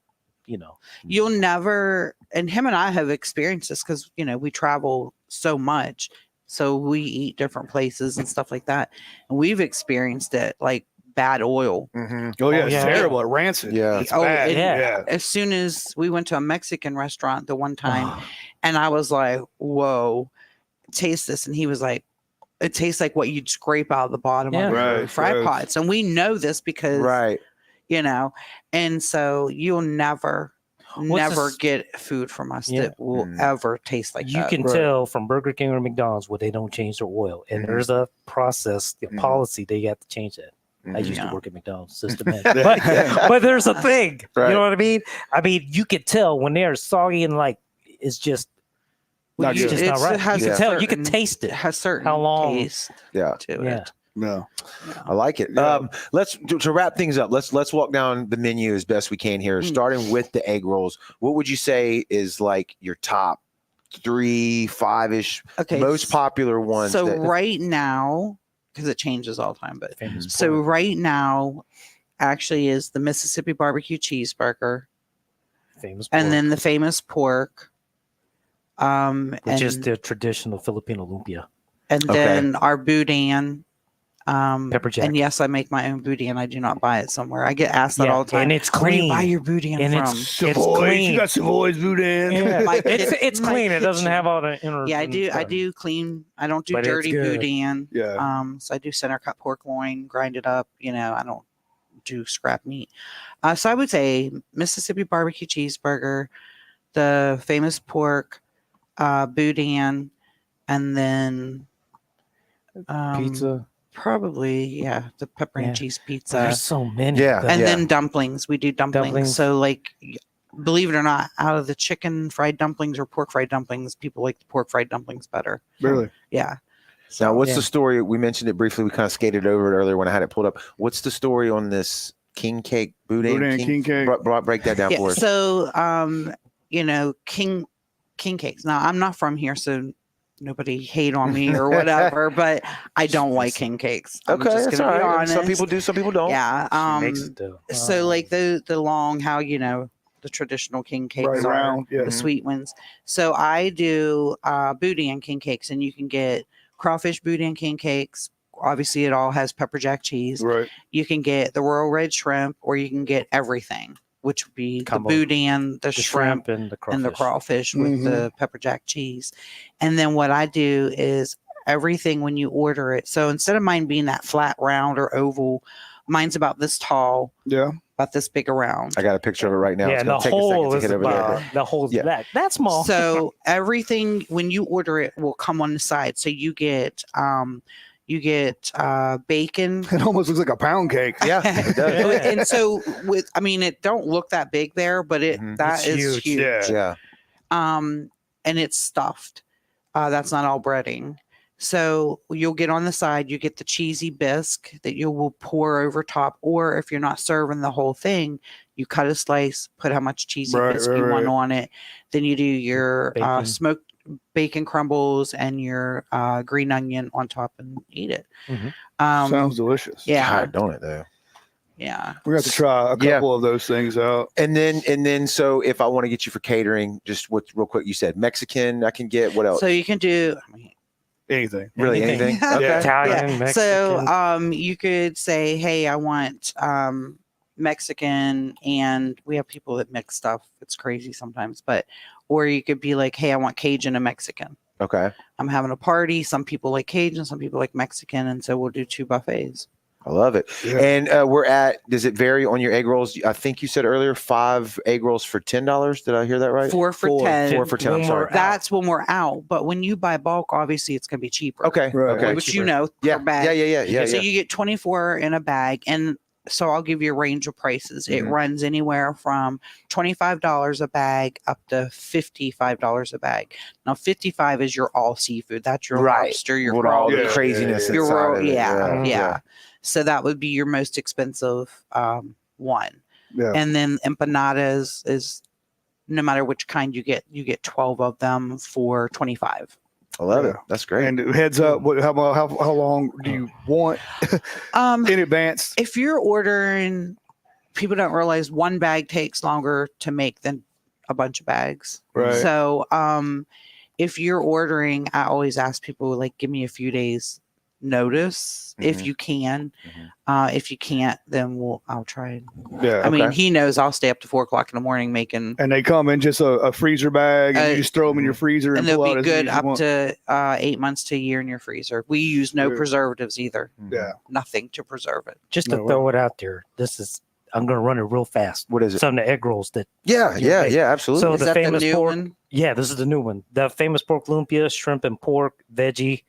You'll never, and him and I have experienced this because we travel so much, so we eat different places and stuff like that, and we've experienced it like bad oil. Mhm. Oh yeah, Oh, it's yeah. terrible. It rancid. Yeah. It's Oh, bad. yeah. Yeah. As soon as we went to a Mexican restaurant the one time, and I was like, "Whoa, taste this," and he was like, "It tastes like what you'd scrape out of the bottom Yeah. of your Right, fry gross. pots," and we know this because Right. and so you'll never What's this- get food from us Yeah. that will Mm. ever taste like You that. can Right. tell from Burger King or McDonald's where they don't change their oil, and Mhm. there's a process, the Mhm. policy they have to change that. I Mhm. used Yeah. to work at McDonald's system, but there's a thing. Right. You know what I mean? I mean, you could tell when they're soggy and like it's just Not it's good. just not It right. has You a can tell. You certain- can taste It it. has certain How long- taste Yeah. to Yeah. it. No. I like it. Yeah. Let's to wrap things up. Let's walk down the menu as best we can here, Mm. starting with the egg rolls. What would you say is like your top 3, 5-ish Okay. most popular ones? So that, right now, because it changes all the time, but Famous so pork. right now actually is the Mississippi barbecue cheeseburger, famous and pork, then the famous pork, which and, is the traditional Filipino lumpia. and Okay. then our boudin. Pepper jack. And yes, I make my own boudin. I do not buy it somewhere. I get asked that Yeah, all the time. and it's Where do you buy clean. your boudin And from? it's Savoy. clean. You got Savoy's boudin. Yeah. My It's my clean. It doesn't kitchen. have all the inner. Yeah, I do. I stuff. do clean. I don't do But it's dirty good. boudin. Yeah. So I do center cut pork loin, grind it up. I don't do scrap meat. So I would say Mississippi barbecue cheeseburger, the famous pork, boudin, and then Pizza. Probably the pepper and Yeah. cheese pizza. There's so many. Yeah. of them. And Yeah. then dumplings. We do dumplings. Dumplings. So believe it or not, out of the chicken fried dumplings or pork fried dumplings, people like the pork fried dumplings better. Really. Yeah. Now, what's Yeah. the story? We mentioned it briefly. We kind of skated over it earlier when I had it pulled up. What's the story on this king cake boudin? Boudin, king cake. Break that down for us. So king cakes. Now I'm not from here, so nobody hate on me or whatever, but I don't like king cakes. I'm Okay, just that's gonna all be right. honest. Some people do, some people don't. Yeah. She makes it though. So like the long, how the traditional king cakes Right are, around. Yeah. the sweet ones. So I do boudin king cakes, and you can get crawfish boudin king cakes. Obviously, it all has pepper jack cheese. Right. You can get the royal red shrimp, or you can get everything, which would be Combo. the boudin, the shrimp, and the crawfish. and the crawfish with Mhm. the pepper jack cheese. And then what I do is everything when you order it. So instead of mine being that flat round or oval, mine's about this tall, Yeah. about this big around. I got a picture of it right now. Yeah, It's and gonna the take a second hole to is get over there. about, the hole's Yeah. that small. So everything when you order it will come on the side. So you get bacon. It almost looks like a pound cake. Yeah, it does. Yeah. And so it don't look that big there, but Mhm. that It's is huge. huge. Yeah. Yeah. And it's stuffed. That's not all breading. So you'll get on the side, you get the cheesy bisque that you will pour over top, or if you're not serving the whole thing, you cut a slice, put how much cheesy Right, bisque right, you want right. on it. Then you do your Bacon. smoked bacon crumbles and your green onion on top and eat it. Mhm. Sounds delicious. Yeah. God, don't it though? Yeah. We're gonna have to try a couple of those things out. And then, so if I want to get you for catering, just what real quick, you said Mexican. I can get what else? So you can do Anything. Really anything? Yeah. Okay. Italian, Mexican. So you could say, hey, I want Mexican, and we have people that mix stuff. It's crazy sometimes, or you could be like, hey, I want Cajun and Mexican. Okay. I'm having a party. Some people like Cajun, some people like Mexican, and so we'll do 2 buffets. I love it. Yeah. And does it vary on your egg rolls? I think you said earlier 5 egg rolls for $10. Did I hear that right? 4 for 10. 4 for 10. I'm When sorry. we're That's when we're out. But when you buy bulk, obviously it's going to be cheaper. Okay. Right. Okay. Which you know, per bag. Yeah. So you get 24 in a bag, and so I'll give you a range of prices. It Mhm. runs anywhere from $25 a bag up to $55 a bag. Now, 55 is your all seafood. That's your Right. lobster, your With all the Yeah, craziness your inside roll, of it. yeah. So that would be your most expensive one. Yeah. And then empanadas is no matter which kind you get 12 of them for 25. I love it. Yeah. That's great. And heads up, how long do you want in advance? If you're ordering, people don't realize one bag takes longer to make than a bunch of bags. Right. So if you're ordering, I always ask people, like, give me a few days notice if you can. If you can't, then I'll try. Yeah. I mean, Okay. he knows I'll stay up to 4 o'clock in the morning making, And they come in just a freezer bag, and you just throw them in your freezer, and and they'll pull out be as good many as you up want. to 8 months to a year in your freezer. We use no Yeah. preservatives either. Yeah. Nothing to preserve it. Just to No throw it out there, I'm going to run it real fast. What is it? Some of the egg rolls that, Yeah, absolutely. So Is the that the famous new pork. one? Yeah, this is the new one. The famous pork lumpia, shrimp and pork, veggie,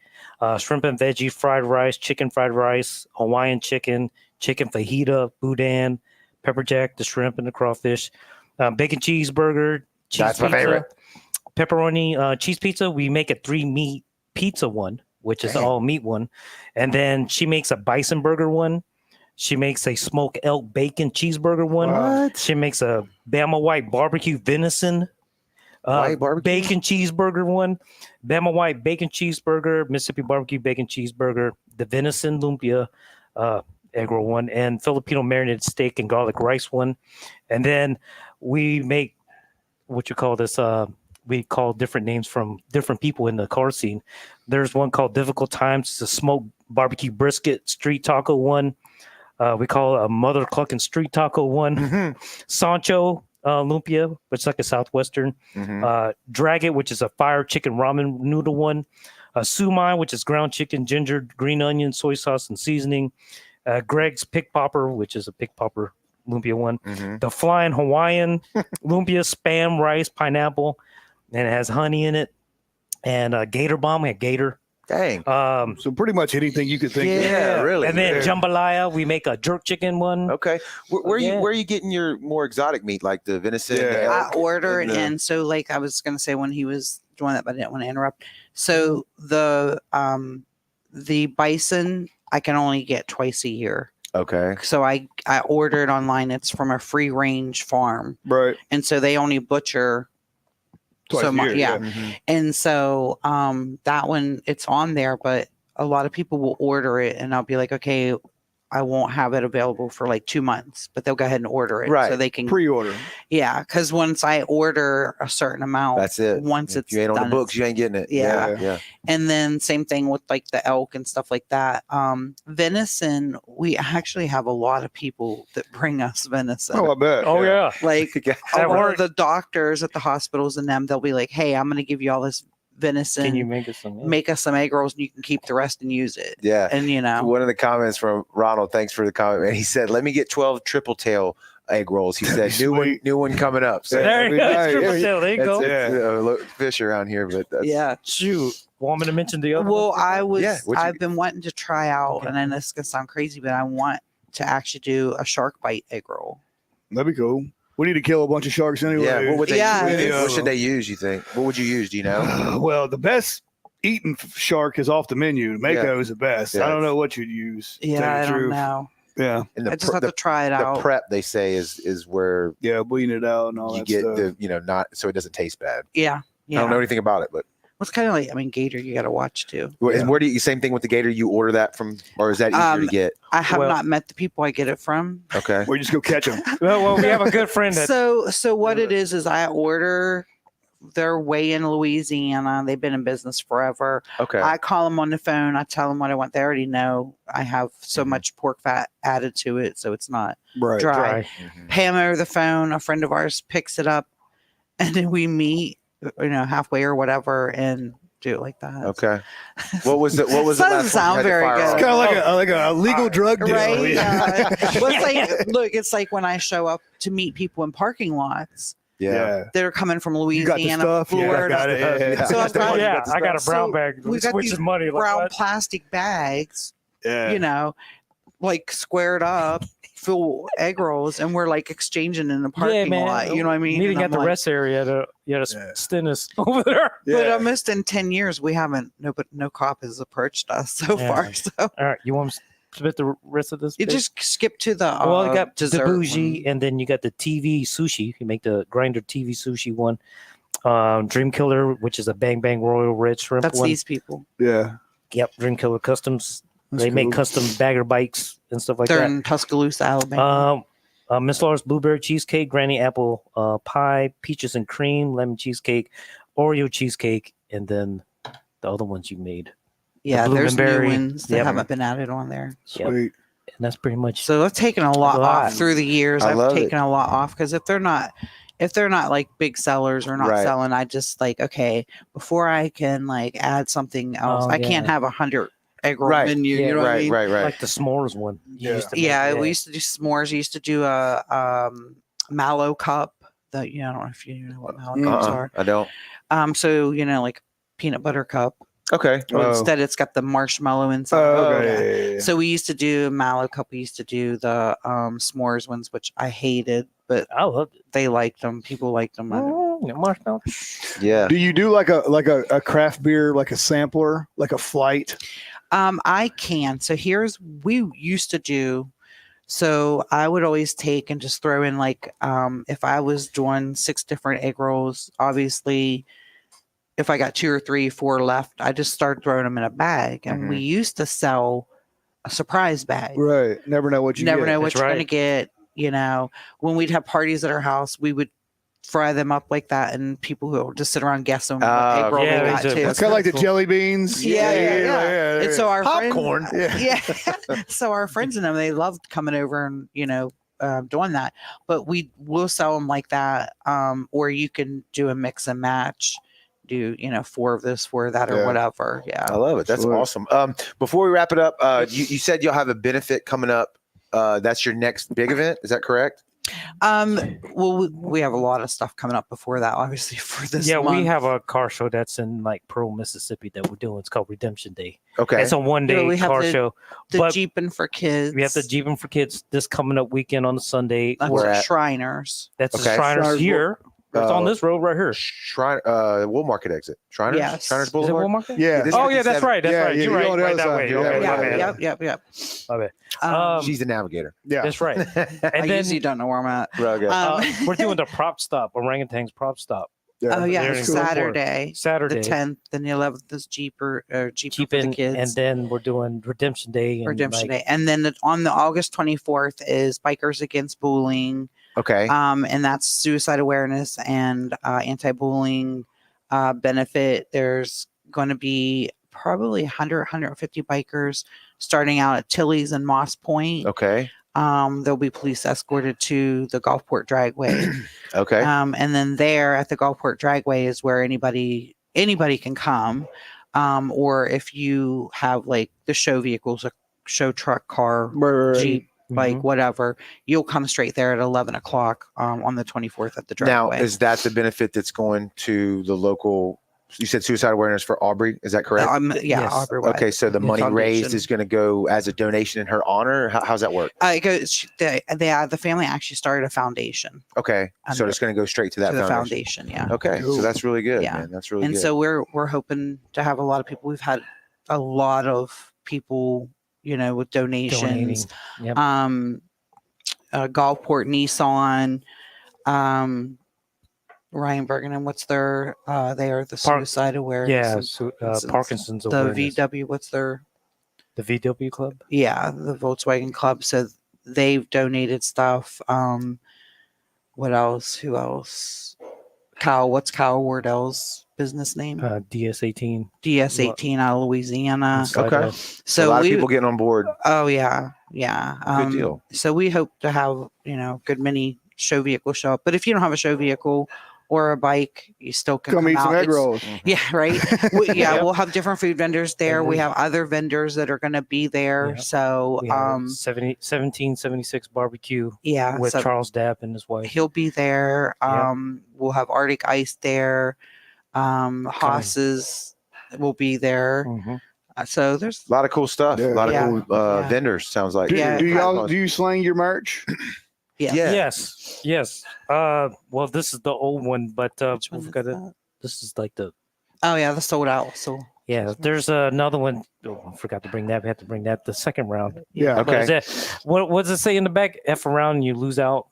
shrimp and veggie, fried rice, chicken fried rice, Hawaiian chicken, chicken fajita, boudin, pepper jack, the shrimp and the crawfish, bacon cheeseburger, cheese That's my pizza, favorite. pepperoni cheese pizza. We make a 3-meat pizza one, which is Dang. all meat one, and then she makes a bison burger one. She makes a smoked elk bacon cheeseburger one. What? She makes a Bama White barbecue venison White barbecue? bacon cheeseburger one. Bama White bacon cheeseburger, Mississippi barbecue bacon cheeseburger, the venison lumpia egg roll one, and Filipino marinated steak and garlic rice one. And then we make what you call this. We call different names from different people in the car scene. There's one called Difficult Times. It's a smoked barbecue brisket street taco one. We call it a mother clucking street taco one. Sancho lumpia, which is like a southwestern. Drag It, which is a fire chicken ramen noodle one. Sumai, which is ground chicken, ginger, green onion, soy sauce, and seasoning. Greg's Pick Popper, which is a pick popper lumpia one. The Flying Hawaiian lumpia, spam, rice, pineapple, and it has honey in it. And Gator Bomb, we had gator. Dang. So pretty much anything you could think of. Yeah, really. And then Yeah. jambalaya, we make a jerk chicken one. Okay. Where Yeah. are you getting your more exotic meat, like the venison? Yeah. the I elk, order and it the- in. So, like I was going to say when he was doing that, but I didn't want to interrupt. So the bison I can only get twice a year. Okay. So I order it online. It's from a free range farm, Right. and so they only butcher Twice so a much. year, Yeah. Mhm. And so that one, it's on there, but a lot of people will order it, and I'll be like, okay, I won't have it available for like 2 months, but they'll go ahead and order it Right. so they can. Pre-order. Yeah, because once I order a certain amount, That's it. Once If it's you ain't on the done, books, you ain't getting it. Yeah. Yeah. and then same thing with like the elk and stuff like that. Venison, we actually have a lot of people that bring us venison. Oh, I bet. Oh, yeah. Like a At lot work. of the doctors at the hospitals and them, they'll be like, "Hey, I'm going to give you all this venison. Can you make us some? make us some egg rolls, and you can keep the rest and use it." Yeah. And One of the comments from Ronald, thanks for the comment, man. He said, "Let me get 12 triple tail egg rolls." He said, Sweet. new one coming up. So There you go. Nice. Triple tail. There you that's go. it. Look, fish around here, but that's, yeah. Shoot. Want me to mention the other Well, one? I was. Yeah, what'd you I've been wanting to try out, Okay. and I know this is gonna sound crazy, but I want to actually do a shark bite egg roll. That'd be cool. We need to kill a bunch of sharks anyway. Yeah. What would they? Yeah. What should they use? You think? What would you use? Do you know? Well, the best eating shark is off the menu. Mako Yeah. is the best. Yeah. I don't know what you'd use. to Yeah, tell I you the don't truth. know. Yeah. And I just have to try it the out. prep they say is where Yeah, bleeding it out and all you that get stuff. the not so it doesn't taste bad. Yeah. I don't know Yeah. anything about it, but It's kind of like, I mean, Gator, you got to watch too. And where do you, same thing with the Gator, you order that from, or is that easier to get? I have not met the people I get it from. Okay. Or you just go catch them. Well, we have a good friend that. So what it is I order. They're way in Louisiana. They've been in business forever. Okay. I call them on the phone. I tell them what I want. They already know I have so much pork fat added to it, so it's not dry. Pay them over the phone. A friend of ours picks it up, and then we meet, halfway or whatever, and do it like that. Okay. What was it? What was it? Doesn't sound very good. It's kind of like a legal drug deal. Right? It's like when I show up to meet people in parking lots. Yeah. That are coming from Louisiana, Florida. So I got a brown bag. We got these money brown plastic bags. Yeah. Like squared up, full egg rolls, and we're like exchanging in the parking lot. You know what I mean? Meeting at the rest area to Stennis over there. But almost in 10 years, we haven't. No cop has approached us so far. So all right, you want to spit the rest of this? You just skip to the you got dessert the bougie, and then you got the TV sushi. You can make the grinder TV sushi one. Dream Killer, which is a Bang Bang Royal Red Shrimp. That's one. these people. Yeah. Yep, Dream Killer Customs. That's they cool. make custom bagger bites and stuff like They're that. in Tuscaloosa, Alabama. Miss Laura's Blueberry Cheesecake, Granny Apple Pie, Peaches and Cream, Lemon Cheesecake, Oreo Cheesecake, and then the other ones you made. Yeah, there's new Blueberry. ones that haven't been added on there. Sweet. Yep. And that's pretty much. So I've taken a lot off through the years. I've taken a lot off because if they're not like big sellers or not selling, I just like, okay, before I can like add something else, I can't have 100 egg roll menu. You know what I mean? Right. Like the s'mores one. We used to do s'mores. We used to do a mallow cup. I don't know if you know what mallow cups are. I don't. So like peanut butter cup. Okay. Well, instead, it's got the marshmallow inside. Okay. So we used to do mallow cup. We used to do the s'mores ones, which I hated, but I loved it. They liked them. People liked them. Marshmallow. Yeah. Do you do like a craft beer, like a sampler, like a flight? I can. So we used to do. So I would always take and just throw in like if I was doing 6 different egg rolls, obviously. If I got 2 or 3, 4 left, I just start throwing them in a bag. And we used to sell a surprise bag. Right. Never know what you never know what you're going to get. When we'd have parties at our house, we would fry them up like that, and people who would just sit around guessing what egg roll they got too. It's kind of like the jelly beans. Yeah. And so our popcorn. So our friends and them, they loved coming over and doing that. But we'll sell them like that, or you can do a mix and match. Do 4 of this, 4 of that, or whatever. Yeah, I love it. That's awesome. Before we wrap it up, you said you'll have a benefit coming up. That's your next big event. Is that correct? Well, we have a lot of stuff coming up before that, obviously, for this month. We have a car show that's in like Pearl, Mississippi that we're doing. It's called Redemption Day. Okay. It's a one-day car show. The Jeeping for Kids. We have the Jeeping for Kids this coming up weekend on the Sunday. That's Shriners. That's the Shriners here. It's on this road right here. Wool Market exit. Shriners? Yes. Shriners Is it Boulevard? Wool Market? Yeah. That's right. That's right. You're right. Right that way. Yep. My bad. She's the navigator. Yeah. That's right. And I usually don't know where I'm at. We're doing the prop stop, Orangutan's prop stop. Saturday. The 10th and the 11th is Jeeping for the Kids. And then we're doing Redemption Day. Day. And then on the August 24th is Bikers Against Bullying. Okay. And that's suicide awareness and anti-bullying benefit. There's going to be probably 150 bikers starting out at Tilly's and Moss Point. Okay. There'll be police escorted to the Gulfport Dragway. Okay. And then there at the Gulfport Dragway is where anybody can come. Or if you have like the show vehicles, a show truck, car, Jeep, like whatever, you'll come straight there at 11 o'clock on the 24th at the Dragway. Now, is that the benefit that's going to the local? You said suicide awareness for Aubrey. Is that correct? Yes. Aubrey. Okay, so the money raised is going to go as a donation in her honor. How's that work? It goes. The family actually started a foundation. Okay, so it's going to go straight to that foundation. Yeah. Okay, so that's really good. Yeah, man. That's really good. And so we're hoping to have a lot of people. We've had a lot of people, with donations. Yep. Gulfport Nissan, Ryan Bergen, and what's their? They are the Park- suicide awareness. Yeah, and so, it's Parkinson's the awareness. VW. What's their? The VW Club. Yeah, the Volkswagen Club. So they've donated stuff. What else? Who else? Kyle. What's Kyle Wardell's business name? DS18. DS18 out of Louisiana. Okay. So a lot of we. people getting on board. Oh yeah, yeah. Good deal. So we hope to have good many show vehicles show up. But if you don't have a show vehicle or a bike, you still can Come eat out. some egg It's- rolls. Yeah, right. Yep. We'll have different food vendors there. And We we- have other vendors that are going to be there. Yeah. So, We have 1776 barbecue yeah, with so Charles Dapp and his wife. he'll be there. Yep. We'll have Arctic Ice there. Haas's will be there. Mhm. So there's A lot of cool stuff. Yeah. A lot of Yeah. cool Yeah. vendors. Sounds like. Do, Yeah. do y'all do you slang your merch? yeah. Yeah. Yes. Well, this is the old one, but Which one we've is got it. that? This is like the Oh yeah, the sold out. So yeah. There's another one. Oh, I forgot to bring that. We have to bring that the second round. Yeah. What Okay. is that? What does it say in the back? F around and you lose out.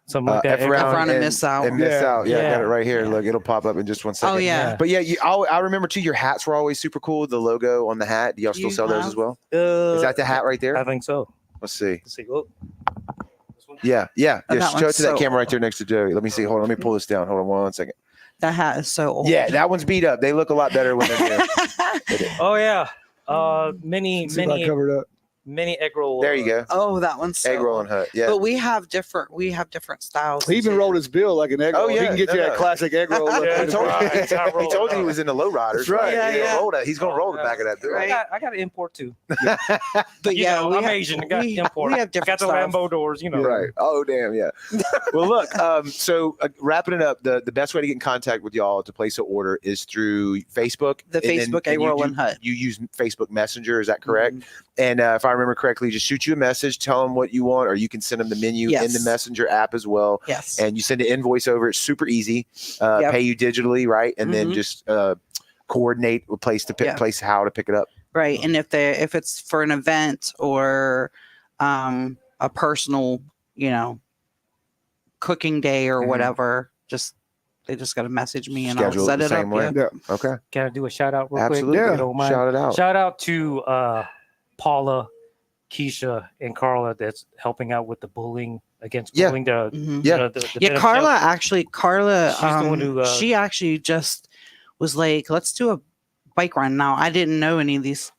Something like that. F around F-round and miss out. And miss Yeah. out. Yeah, I got Yeah. it right here. Yeah. Look, it'll pop up in just 1 second. oh yeah. But yeah, I remember too. Your hats were always super cool. The logo on the hat. Do y'all still You sell those have- as well? Uh, Is that the hat right I there? think so. Let's see. Let's see. Oh. This one? Yeah. Oh, Just that show it one's to that so camera right there next to Joey. Let me see. Hold on. Let me pull this down. Hold on 1 second. That hat is so old. Yeah, that one's beat up. They look a lot better when they're new. Oh yeah. Many See if I covered up. egg roll. There you go. Oh, that one's so Eggrollin Hut. Yeah. But we have different styles. He even rolled his bill like an egg roll. Oh, He yeah. can get you No, that no. classic egg roll. look. Yeah, He told, Right. he told you he was in the low riders. That's right. Yeah, He's gonna yeah. roll that. He's gonna roll the back of that bill. Right. I got to import too. But You yeah, know, we I'm have, Asian. I got we, to import. we have I different got the styles. Lambo doors. You know. Right. Oh, damn. Yeah. Well, look. So wrapping it up, the best way to get in contact with y'all to place an order is through Facebook. The Facebook Eggrollin Hut. You use Facebook Messenger. Is that correct? Mhm. And if I remember correctly, just shoot you a message, tell them what you want, or you can send them the menu in the Yes. Messenger app as well. Yes. And you send an invoice over. It's super easy. Yep. Pay you digitally, right? And then Mhm. just coordinate a place to pick, Yeah. place how to pick it up. Right. And if it's for an event or a personal, cooking day or Mhm. whatever, they just got to message me and Schedule I'll set it it the up. same way. Yeah. Yeah. Okay. Can I do a shout out real Absolutely. quick? Yeah. If you don't mind? Shout it out. Shout out to Paula, Keisha, and Carla that's helping out with the bullying against Yeah. bullying. Mhm. Yeah. The Yeah, Venom Carla She's the one who, she actually just was like, let's do a bike run. Now, I didn't know any of these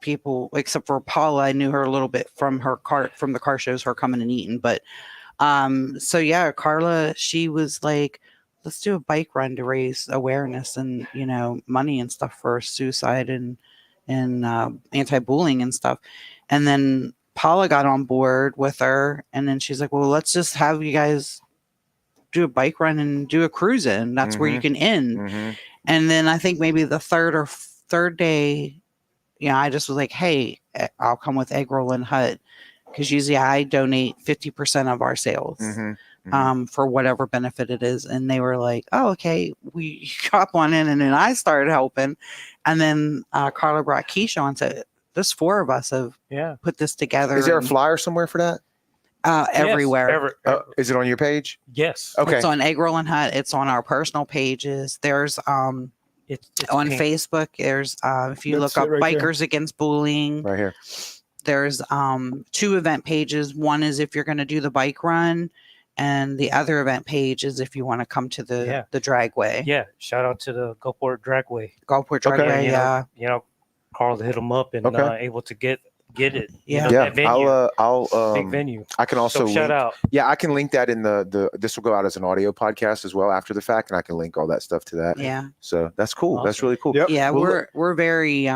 people except for Paula. I knew her a little bit from the car shows, her coming and eating. But so yeah, Carla, she was like, let's do a bike run to raise awareness and money and stuff for suicide and anti-bullying and stuff. And then Paula got on board with her, and then she's like, well, let's just have you guys do a bike run and do a cruise in. That's where you can end. Mhm. And then I think maybe the third day, I just was like, hey, I'll come with Eggrollin Hut, because usually I donate 50% of our sales Mhm. for whatever benefit it is. And they were like, oh, okay, we got one in, and then I started helping. And then Carla brought Keisha on, said, there's 4 of us have Yeah. put this together. Is there a and, flyer somewhere for that? everywhere. Is it on your page? Yes. Okay. It's on Eggrollin Hut. It's on our personal pages. There's It's on pink. Facebook. There's if you That's look up it right there. Bikers Against Bullying, Right here. there's 2 event pages. One is if you're going to do the bike run, and the other event page is if you want to come to the dragway, Yeah. Shout out to the Gulfport Dragway. Gulfport Okay. Dragway. You Yeah, know, Carl hit them up and Okay. able to get it. Yeah. Yeah. That venue, I'll big venue. I can also So shout link, out. yeah, I can link that in the this will go out as an audio podcast as well after the fact, and I can link all that stuff to that. yeah, So that's cool. That's Awesome. really cool. Yep. yeah. Well, We're very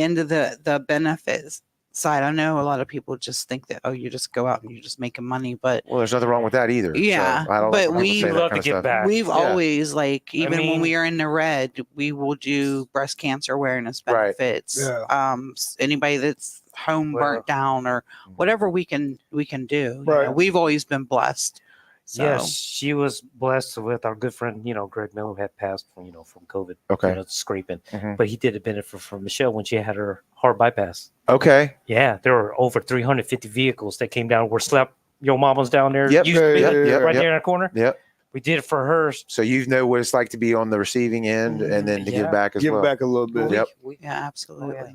into the benefits side. I know a lot of people just think that, oh, you just go out and you're just making money, but Well, there's nothing wrong with that either. Yeah, So I don't but like when people we say that love kind to of get stuff. back. we've Yeah. always, like, even when mean- we are in the red, we will do breast cancer awareness Right. benefits. Yeah. Anybody that's home Well- burnt down or whatever we can do. You Right. know, we've always been blessed. So, Yes, she was blessed with our good friend, Greg Miller had passed from COVID, Okay. scraping. Mhm. But he did a benefit for Michelle when she had her heart bypass. Okay. Yeah, there were over 350 vehicles that came down. Were slept. Your mom was down there. Yep. Used to be Yeah, yeah, right yeah. there in the corner. Yep. We did it for her. So you know what it's like to be on the receiving end and then to give back as Give well. back a little bit. Yep. Yeah, absolutely. Oh, yeah.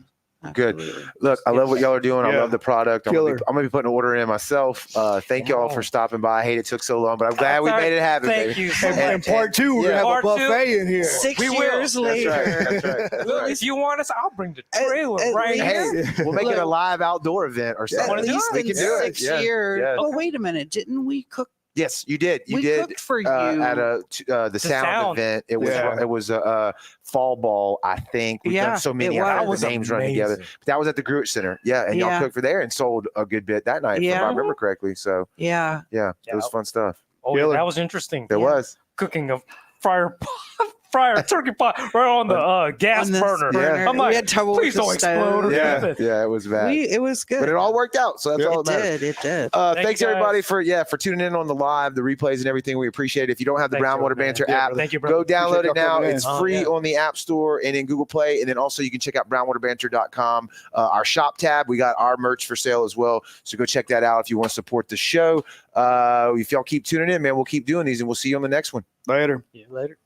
Good. Absolutely. Look, I love what y'all are doing. I Yeah. love the product. I'm gonna be putting an order in myself. Thank y'all for stopping by. I hate it took so long, but I'm glad we made it happen. Thank baby. you so And, much. and part 2, we're gonna have a Part two. buffet in here. 6 We will. years That's later. right. That's right. That's Look, right. if you want us, I'll bring the trailer at right least- here. We'll make it a Look, live outdoor event or something. Wanna At do least it? We in can do it. 6 Yeah. years. Yeah. Oh, wait a minute. Didn't we cook? Yes, you did. You we did. cooked for you. At the sound event. It was a fall ball, I think. We've done so many. it I was. the names run together. But that was at the Gruitt Center. Yeah, and y'all cooked for there and sold a good bit that night, if I remember correctly. So Yeah. it was fun stuff. Oh, yeah, that was interesting. There was. Cooking a fryer turkey pot right on the gas burner. Yeah. I'm like, we had trouble please with don't the explode or stove. Yeah, anything. it was bad. It was good. But it all worked out, so that's all that matters. It did. Thanks you, everybody guys. for tuning in on the live, the replays and everything. We appreciate it. If you don't have the Thanks, Brownwater man. Banter Yeah, app, brother. Thank you, go brother. download it Appreciate y'all now. coming in. It's free on the App Store and in Google Play. And then also you can check out brownwaterbanter.com, our shop tab. We got our merch for sale as well. So go check that out if you want to support the show. If y'all keep tuning in, man, we'll keep doing these and we'll see you on the next one. Later. Yeah, later.